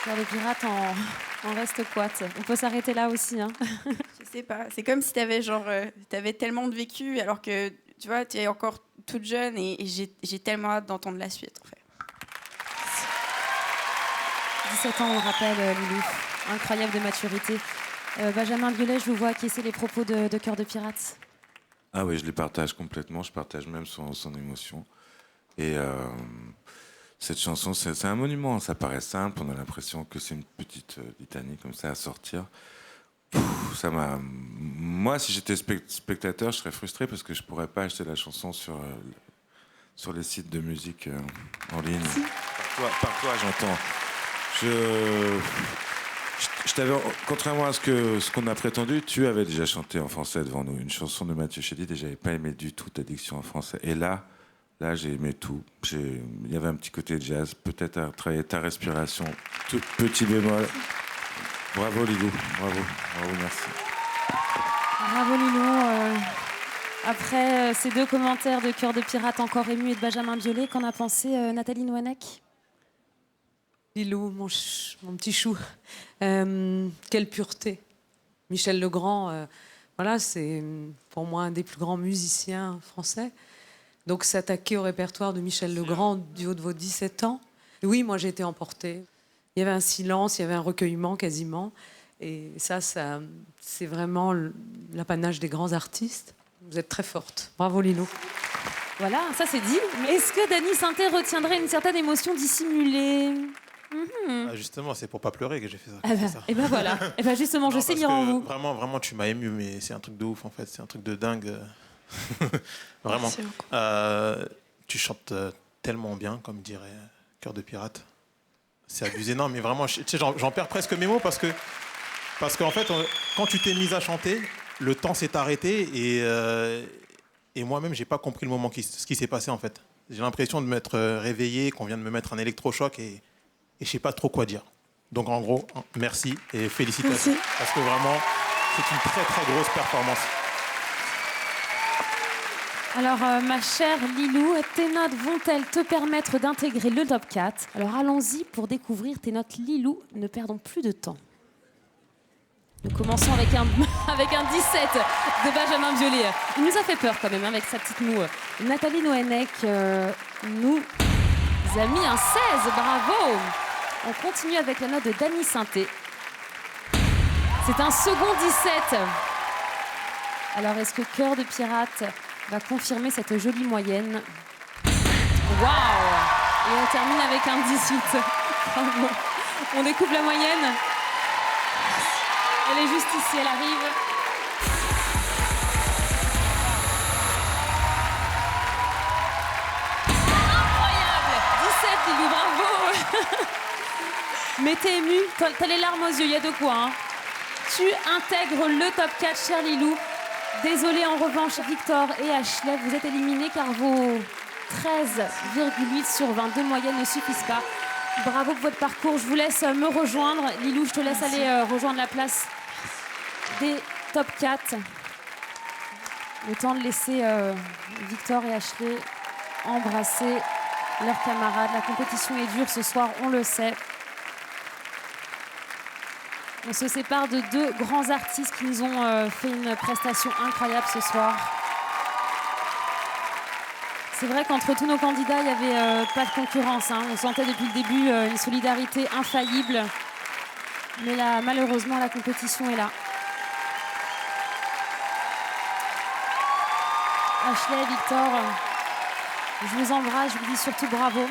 Cœur de pirate en reste quoi? On peut s'arrêter là aussi. Hein. Je sais pas. C'est comme si t'avais tellement de vécu alors que tu vois, tu es encore toute jeune et j'ai tellement hâte d'entendre la suite en fait. 17 ans, on rappelle, Lilou. Incroyable de maturité. Benjamin Biolay, je vous vois acquiescer les propos de Cœur de pirate. Ah oui, je les partage complètement. Je partage même son émotion. Et cette chanson, c'est un monument. Ça paraît simple. On a l'impression que c'est une petite litanie comme ça à sortir. Ça m'a... Moi, si j'étais spectateur, je serais frustré parce que je pourrais pas acheter la chanson sur sur les sites de musique en ligne. Par toi, j'entends. Je t'avais, contrairement à ce qu'on a prétendu, tu avais déjà chanté en français devant nous une chanson de Mathieu Chédid et j'avais pas aimé du tout ta diction en français. Et là, j'ai aimé tout. Il y avait un petit côté jazz, peut-être à travailler ta respiration, tout petit bémol. Bravo Lilou, bravo, merci. Bravo Lilou. Après ces deux commentaires de Cœur de Pirate encore ému et de Benjamin Biolay, qu'en a pensé Nathalie Nouanec? Lilou, mon petit chou. Quelle pureté. Michel Legrand, voilà, c'est pour moi un des plus grands musiciens français. Donc s'attaquer au répertoire de Michel Legrand du haut de vos 17 ans. Oui, moi j'ai été emportée. Il y avait un silence, il y avait un recueillement quasiment. Et ça c'est vraiment l'apanage des grands artistes. Vous êtes très forte. Bravo Lilou. Voilà, ça c'est dit. Mais est-ce que Dany Saintet retiendrait une certaine émotion dissimulée? Justement, c'est pour pas pleurer que j'ai fait ça. Et ben voilà. Et ben justement, je sais lire en vous. Vraiment, tu m'as ému, mais c'est un truc de ouf en fait. C'est un truc de dingue. Vraiment. Tu chantes tellement bien, comme dirait Cœur de Pirate. C'est abusé. Non, mais vraiment, tu sais, j'en perds presque mes mots parce qu'en fait, quand tu t'es mise à chanter, le temps s'est arrêté et moi-même, j'ai pas compris le moment ce qui s'est passé en fait. J'ai l'impression de m'être réveillé, qu'on vient de me mettre un électrochoc et je sais pas trop quoi dire. Donc en gros, merci et félicitations. Merci. Parce que vraiment, c'est une très très grosse performance. Alors, ma chère Lilou, tes notes vont-elles te permettre d'intégrer le top 4? Alors, allons-y pour découvrir tes notes Lilou. Ne perdons plus de temps. Nous commençons avec un 17 de Benjamin Biolay. Il nous a fait peur quand même avec sa petite moue. Nathalie Nouanec nous a mis un 16. Bravo! On continue avec la note de Dany Saintet. C'est un second 17. Alors, est-ce que Cœur de Pirate va confirmer cette jolie moyenne? Waouh! Et on termine avec un 18. Bravo. On découvre la moyenne. Elle est juste ici, elle arrive. Incroyable! 17, Lilou, bravo! Mais t'es émue, t'as les larmes aux yeux, il y a de quoi. Hein. Tu intègres le top 4, cher Lilou. Désolée en revanche, Victor et Ashley, vous êtes éliminés car vos 13,8 sur 22 moyennes ne suffisent pas. Bravo pour votre parcours. Je vous laisse me rejoindre. Lilou, je te laisse aller rejoindre la place des top 4. Le temps de laisser Victor et Ashley embrasser leurs camarades. La compétition est dure ce soir, on le sait. On se sépare de deux grands artistes qui nous ont fait une prestation incroyable ce soir. C'est vrai qu'entre tous nos candidats, il n'y avait pas de concurrence. Hein. On sentait depuis le début une solidarité infaillible. Mais là, malheureusement, la compétition est là. Ashley, Victor, je vous embrasse, je vous dis surtout bravo.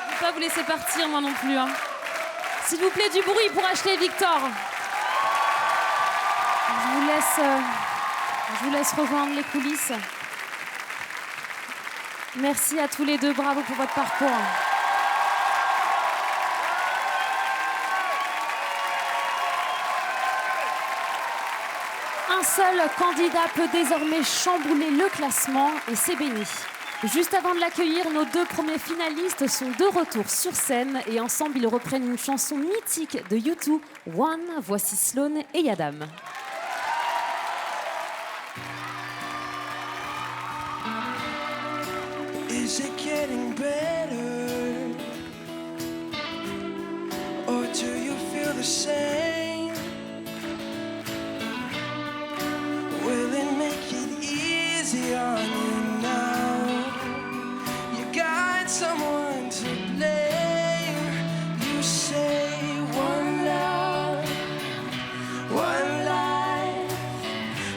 Je ne vais pas vous laisser partir, moi non plus. Hein. S'il vous plaît, du bruit pour Ashley et Victor. Je vous laisse rejoindre les coulisses. Merci à tous les deux, bravo pour votre parcours. Un seul candidat peut désormais chambouler le classement et c'est béni. Juste avant de l'accueillir, nos deux premiers finalistes sont de retour sur scène et ensemble ils reprennent une chanson mythique de U2, One. Voici Sloan et Yadam. Is it getting better? Or do you feel the same? Will it make it easy on you now? You got someone to blame. You say one love, one life,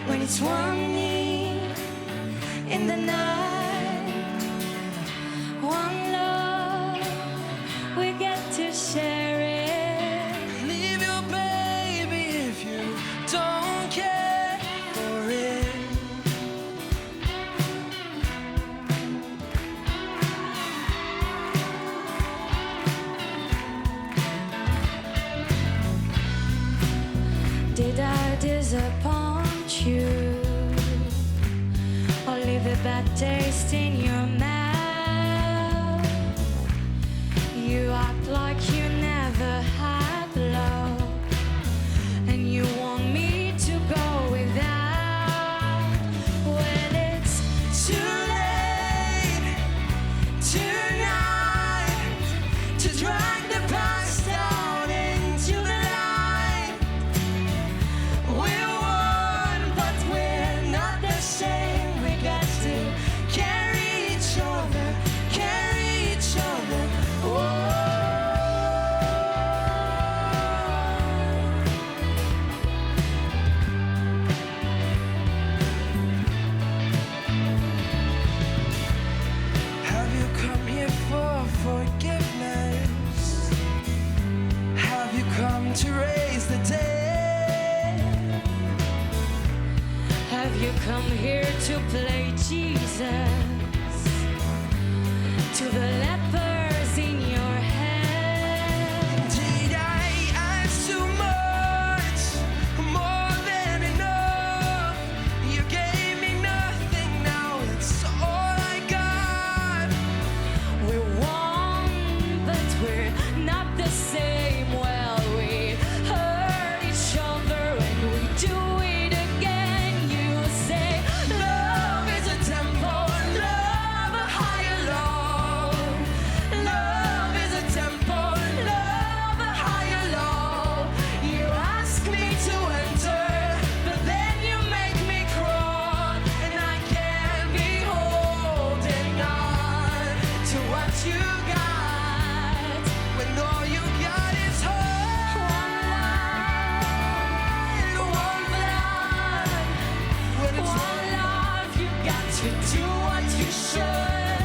when it's one need in the night. One love, we get to share it. Leave your baby if you that taste in your mouth. You act like you never had love, and you want me to go without. When it's too late tonight to drag the past down into the light. We're one, but we're not the same. We got to carry each other, carry each other. Have you come here for forgiveness? Have you come to raise the dead? Have you come here to play Jesus to the lepers in your head? Did I ask too much? More than enough. You gave me nothing, now it's all I got. We're one, but we're not the same. Well, we hurt each other and we do it again. You say love is a temple, love a higher love. Love is a temple, love a higher love. You ask me to enter, but then you make me crawl, and I can't be holding on to what you got When all you got is hope. one blood, When it's one love. You got to do what you should.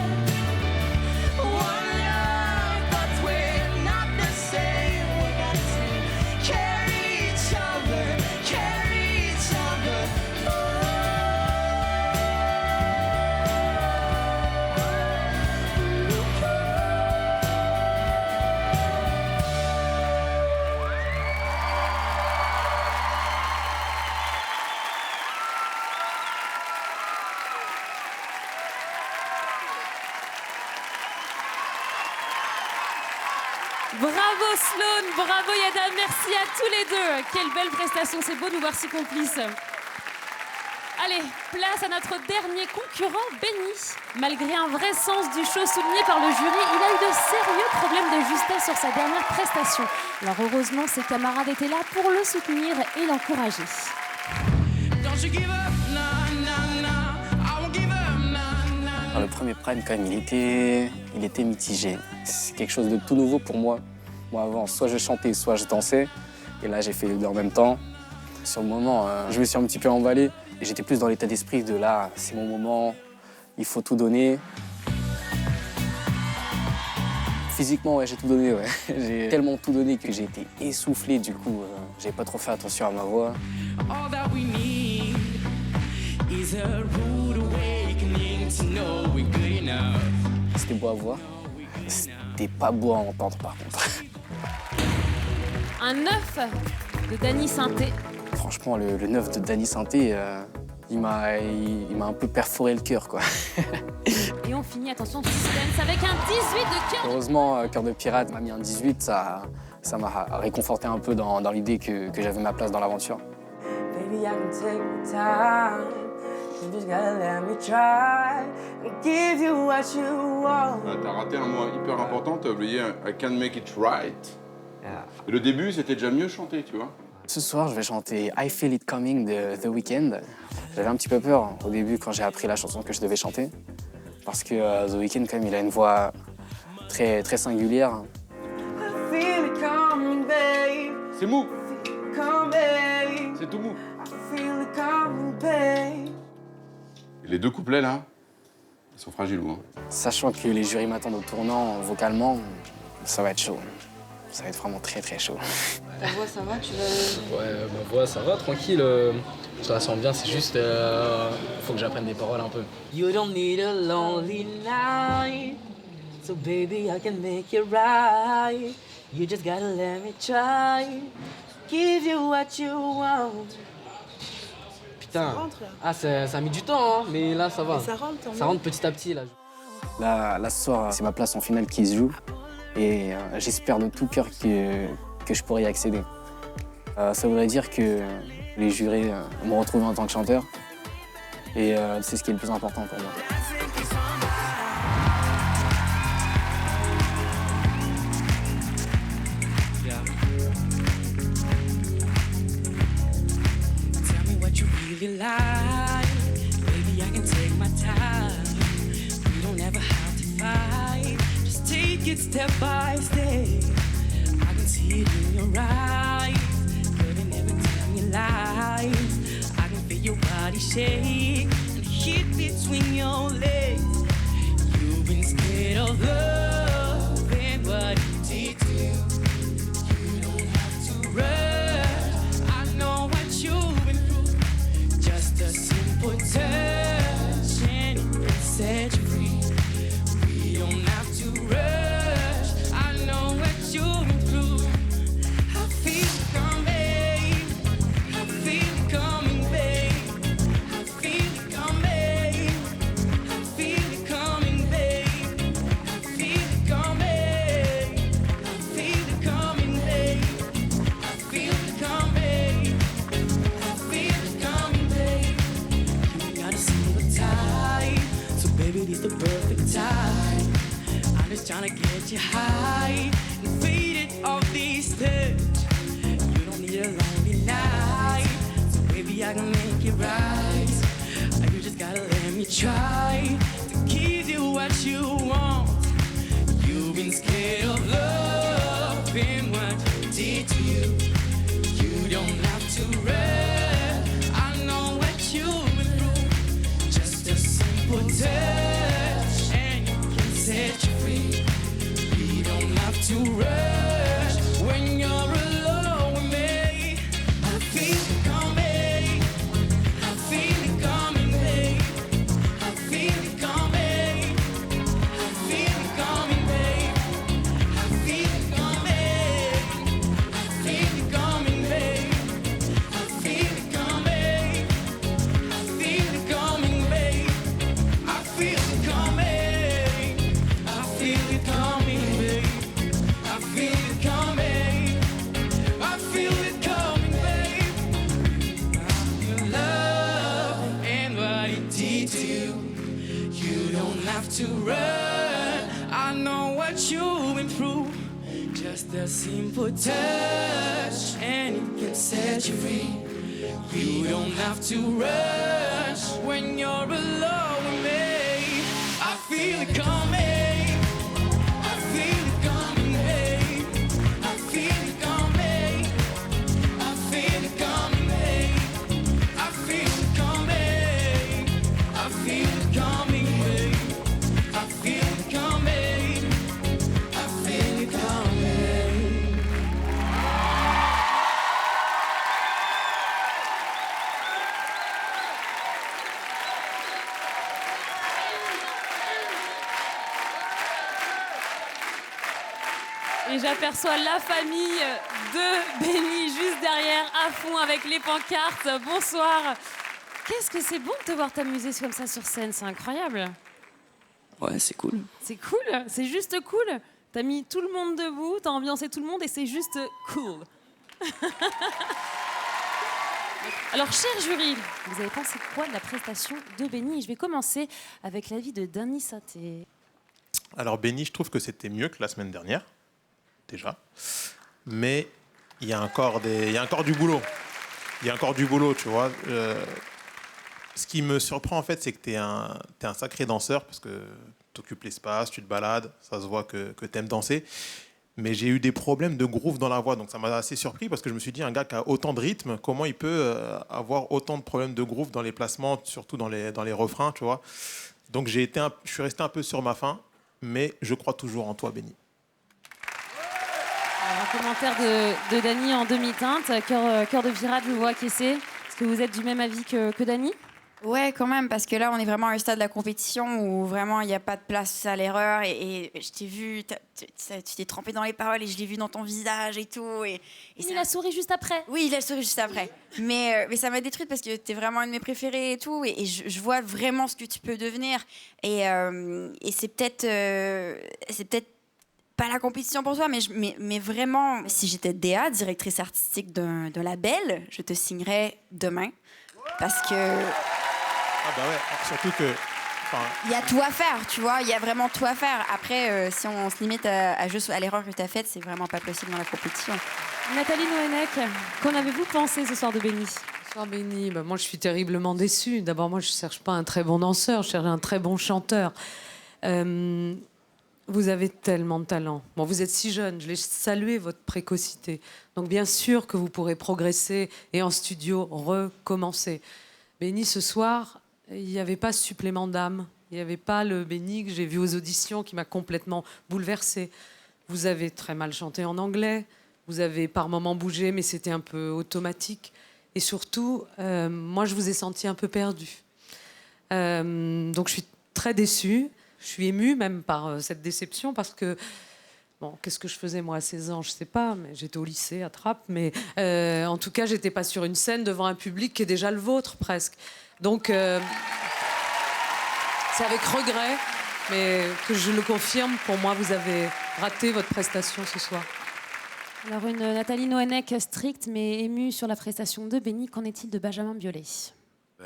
One love, but we're not the same. We got to carry each other, carry each other. Bravo Sloan, bravo Yada, merci à tous les deux. Quelle belle prestation, c'est beau de nous voir si complices. Allez, place à notre dernier concurrent, Benny. Malgré un vrai sens du show souligné par le jury, il a eu de sérieux problèmes de justesse sur sa dernière prestation. Alors heureusement, ses camarades étaient là pour le soutenir et l'encourager. Don't you give up, nah, nah, nah. I won't give up, nah, nah. Alors, le premier prime, quand même, il était mitigé. C'est quelque chose de tout nouveau pour moi. Moi, avant, soit je chantais, soit je dansais. Et là, j'ai fait les deux en même temps. Sur le moment, je me suis un petit peu emballé. Et j'étais plus dans l'état d'esprit de là, c'est mon moment, il faut tout donner. Physiquement, ouais, j'ai tout donné, ouais. J'ai tellement tout donné que j'ai été essoufflé, du coup, j'ai pas trop fait attention à ma voix. All that we need is a rude awakening to know we're good enough. C'était beau à voir, c'était pas beau à entendre par contre. Un 9 de Dany Sainté. Franchement, le 9 de Dany Sainté, il m'a un peu perforé le cœur, quoi. Et on finit, attention, suspense, avec un 18 de cœur. Heureusement, Cœur de Pirate m'a mis un 18, ça m'a réconforté un peu dans l'idée que j'avais ma place dans l'aventure. Baby, I can take my time. You just gotta let me try and give you what you want. T'as raté un mot hyper important, t'as oublié I can make it right. Et le début, c'était déjà mieux chanté, tu vois. Ce soir, je vais chanter I Feel It Coming de The Weeknd. J'avais un petit peu peur au début quand j'ai appris la chanson que je devais chanter. Parce que The Weeknd, quand même, il a une voix très, très singulière. I feel it coming, babe. C'est mou. Coming. C'est tout mou. I feel it coming, babe. Et les deux couplets, là, ils sont fragiles, hein. Sachant que les jurys m'attendent au tournant vocalement, ça va être chaud. Ça va être vraiment très très chaud. Ta voix, ça va? Tu vas... Ouais, ma voix, ça va, tranquille. Je la sens bien, c'est juste... faut que j'apprenne des paroles un peu. You don't need a lonely night, so baby I can make it right. You just gotta let me try, give you what you want. putain. Ça rentre, là. Ah, ça a mis du temps, hein, mais là, ça va. Mais ça rentre, tant Ça mieux. rentre petit à petit, là. Là, ce soir, c'est ma place en finale qui se joue. Et j'espère de tout cœur que je pourrai y accéder. Ça voudrait dire que les jurés m'ont retrouvé en tant que chanteur. Et c'est ce qui est le plus important pour moi. Tell me what you really like. Baby, I can take my time. We don't ever have to fight. Just take it step by step. I can see it in your eyes. Girl, they never tell me lies. I can feel your body shake and hit between your legs. You've been scared of love and what it did to you. You don't have to rush. I know what you've been through. Just a simple touch and it can set you free. We don't have to rush. I know what you've been through. I feel it coming. I feel it coming, babe. I feel it coming. I feel it coming, babe. I feel it coming. I feel it coming, babe. I feel it coming. I feel it coming, babe. You ain't gotta single time. So baby, this the perfect time. I'm just tryna get you high and faded off this touch. You don't need a lonely night. So baby, I can make it right. You just gotta let me try to give you what you want. You've been scared of love and what it did to you. You don't have to run. I know what you've been through. Just a simple touch and it can set you free. We don't have to rush when you're alone with me. I feel it coming. I feel it coming, babe. I feel it coming. I feel it coming, babe. I feel it coming. I feel it coming, babe. I feel it coming. I feel it coming, babe. I feel it coming. I feel it coming, babe. I feel it coming. I feel it coming, babe. Your love and what it did to you. You don't have to run. I know what you've been through. Just a simple touch and it can set you free. You don't have to rush when you're alone with me. I feel it coming. I feel it coming, babe. I feel it coming. I feel it coming, babe. I feel it coming. I feel it coming, babe. I feel it coming. I feel it coming. Et j'aperçois la famille de Benny juste derrière, à fond avec les pancartes. Bonsoir. Qu'est-ce que c'est bon de te voir t'amuser comme ça sur scène, c'est incroyable. Ouais, c'est cool. C'est cool, c'est juste cool. T'as mis tout le monde debout, t'as ambiancé tout le monde et c'est juste cool. Alors, cher jury, vous avez pensé quoi de la prestation de Benny? Je vais commencer avec l'avis de Danny Saté. Alors Benny, je trouve que c'était mieux que la semaine dernière, déjà. Mais il y a encore du boulot. Il y a encore du boulot, tu vois. Ce qui me surprend, en fait, c'est que tu es un sacré danseur, parce que tu occupes l'espace, tu te balades, ça se voit que tu aimes danser. Mais j'ai eu des problèmes de groove dans la voix, donc ça m'a assez surpris, parce que je me suis dit, un gars qui a autant de rythme, comment il peut avoir autant de problèmes de groove dans les placements, surtout dans les refrains, tu vois. Donc je suis resté un peu sur ma faim, mais je crois toujours en toi, Benny. Alors, un commentaire de Danny en demi-teinte. Cœur de pirate, je vous vois acquiescer. Est-ce que vous êtes du même avis que Danny? Ouais, quand même, parce que là, on est vraiment à un stade de la compétition où vraiment il n'y a pas de place à l'erreur. Et je t'ai vu, tu t'es trempé dans les paroles et je l'ai vu dans ton visage et tout. Et il a souri juste après. Oui, il a souri juste après. Mais ça m'a détruite parce que t'es vraiment un de mes préférés et tout. Et je vois vraiment ce que tu peux devenir. Et c'est peut-être pas la compétition pour toi, mais vraiment, si j'étais DA, directrice artistique d'un label, je te signerais demain. Parce que... Ah bah ouais, surtout que... Il y a tout à faire, tu vois, il y a vraiment tout à faire. Après, si on se limite à juste à l'erreur que tu as faite, c'est vraiment pas possible dans la compétition. Nathalie Noënec, qu'en avez-vous pensé ce soir de Béni? Ce soir Béni, moi je suis terriblement déçue. D'abord, moi je cherche pas un très bon danseur, je cherche un très bon chanteur. Vous avez tellement de talent. Bon, vous êtes si jeune, je l'ai salué votre précocité. Donc bien sûr que vous pourrez progresser et en studio recommencer. Béni, ce soir, il n'y avait pas ce supplément d'âme. Il n'y avait pas le Béni que j'ai vu aux auditions qui m'a complètement bouleversée. Vous avez très mal chanté en anglais. Vous avez par moments bougé, mais c'était un peu automatique. Et surtout, moi, je vous ai senti un peu perdu. Donc je suis très déçue. Je suis émue même par cette déception parce que, bon, qu'est-ce que je faisais moi à 16 ans, je ne sais pas, mais j'étais au lycée à Trappes, mais en tout cas, je n'étais pas sur une scène devant un public qui est déjà le vôtre presque. Donc, c'est avec regret, mais que je le confirme, pour moi, vous avez raté votre prestation ce soir. Alors, une Nathalie Noënec stricte mais émue sur la prestation de Béni. Qu'en est-il de Benjamin Biolay?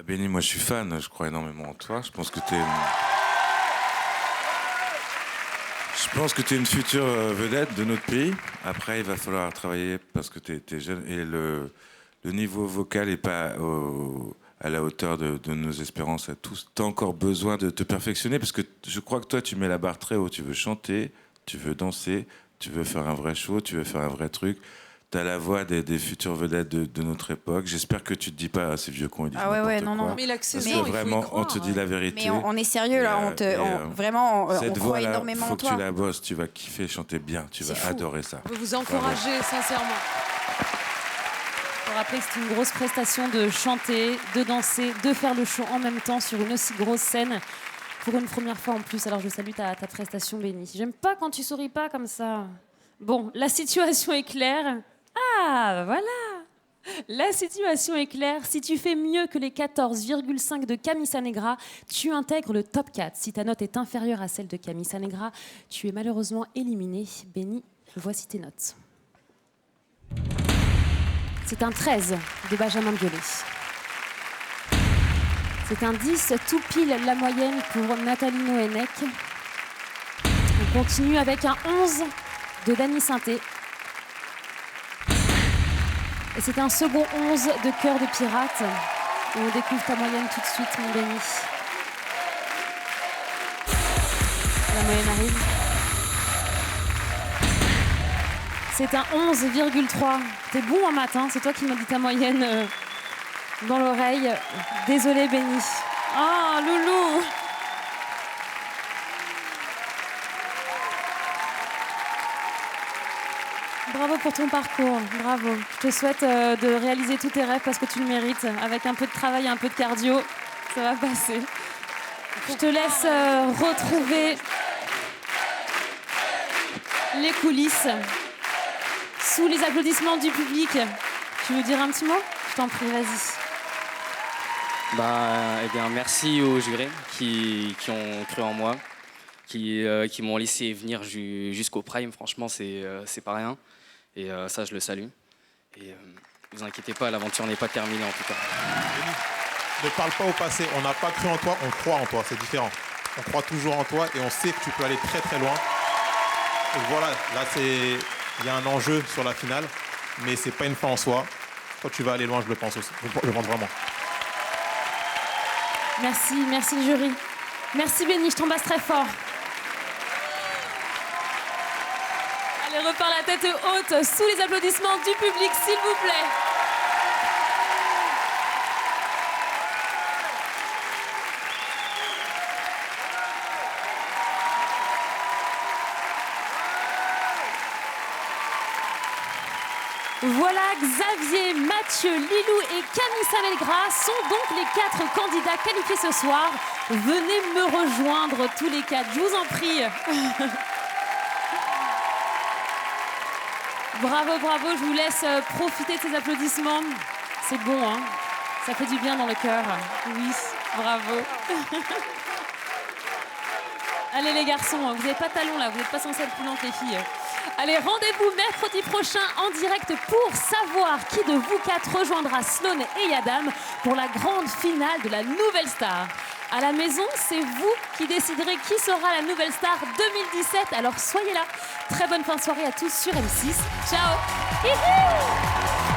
Béni, moi je suis fan, je crois énormément en toi. Je pense que tu es... Je pense que tu es une future vedette de notre pays. Après, il va falloir travailler parce que tu es jeune et le niveau vocal n'est pas à la hauteur de nos espérances à tous. Tu as encore besoin de te perfectionner parce que je crois que toi, tu mets la barre très haut. Tu veux chanter, tu veux danser, tu veux faire un vrai show, tu veux faire un vrai truc. Tu as la voix des futures vedettes de notre époque. J'espère que tu te dis pas, ces vieux cons, ils disent n'importe quoi. Non. Mais il a que 16 ans, Parce que il faut y vraiment, croire, on te dit la vérité. Mais on est sérieux, là. Vraiment, on croit énormément en faut toi. que tu la bosses. Tu vas kiffer chanter bien. Tu vas adorer ça. Je veux vous encourager, sincèrement. Il faut rappeler que c'est une grosse prestation de chanter, de danser, de faire le show en même temps sur une aussi grosse scène. Pour une première fois en plus. Alors je salue ta prestation, Béni. J'aime pas quand tu souris pas comme ça. Bon, la situation est claire. Ah, voilà. La situation est claire. Si tu fais mieux que les 14,5 de Camille Sanegra, tu intègres le top 4. Si ta note est inférieure à celle de Camille Sanegra, tu es malheureusement éliminé. Béni, voici tes notes. C'est un 13 de Benjamin Biolay. C'est un 10, tout pile la moyenne pour Nathalie Noënec. On continue avec un 11 de Dany Sainté. Et c'est un second 11 de Cœur de Pirate. Et on découvre ta moyenne tout de suite, mon Béni. La moyenne arrive. C'est un 11,3. T'es bon en maths, hein, c'est toi qui m'as dit ta moyenne dans l'oreille. Désolée, Béni. Oh, loulou! Bravo pour ton parcours, bravo. Je te souhaite de réaliser tous tes rêves parce que tu le mérites. Avec un peu de travail et un peu de cardio, ça va passer. Je te laisse retrouver les coulisses sous les applaudissements du public. Tu veux dire un petit mot? Je t'en prie, vas-y. Eh bien, merci aux jurés qui ont cru en moi, qui m'ont laissé venir jusqu'au Prime. Franchement, c'est pas rien. Et ça, je le salue. Et ne vous inquiétez pas, l'aventure n'est pas terminée en tout cas. Ne parle pas au passé. On n'a pas cru en toi, on croit en toi. C'est différent. On croit toujours en toi et on sait que tu peux aller très très loin. Et voilà, là, il y a un enjeu sur la finale, mais c'est pas une fin en soi. Toi, tu vas aller loin, je le pense aussi. Je le pense vraiment. Merci le jury. Merci Béni, je t'embrasse très fort. Allez, repars la tête haute sous les applaudissements du public, s'il vous plaît. Voilà, Xavier, Mathieu, Lilou et Camille Samelgras sont donc les 4 candidats qualifiés ce soir. Venez me rejoindre tous les 4, je vous en prie. Bravo, bravo, je vous laisse profiter de ces applaudissements. C'est bon, hein? Ça fait du bien dans le cœur. Oui, bravo. Allez les garçons, vous n'avez pas de talons là, vous n'êtes pas censés être plus lentes les filles. Allez, rendez-vous mercredi prochain en direct pour savoir qui de vous 4 rejoindra Sloan et Yadam pour la grande finale de la Nouvelle Star. À la maison, c'est vous qui déciderez qui sera la Nouvelle Star 2017. Alors soyez là. Très bonne fin de soirée à tous sur M6. Ciao. Hihi.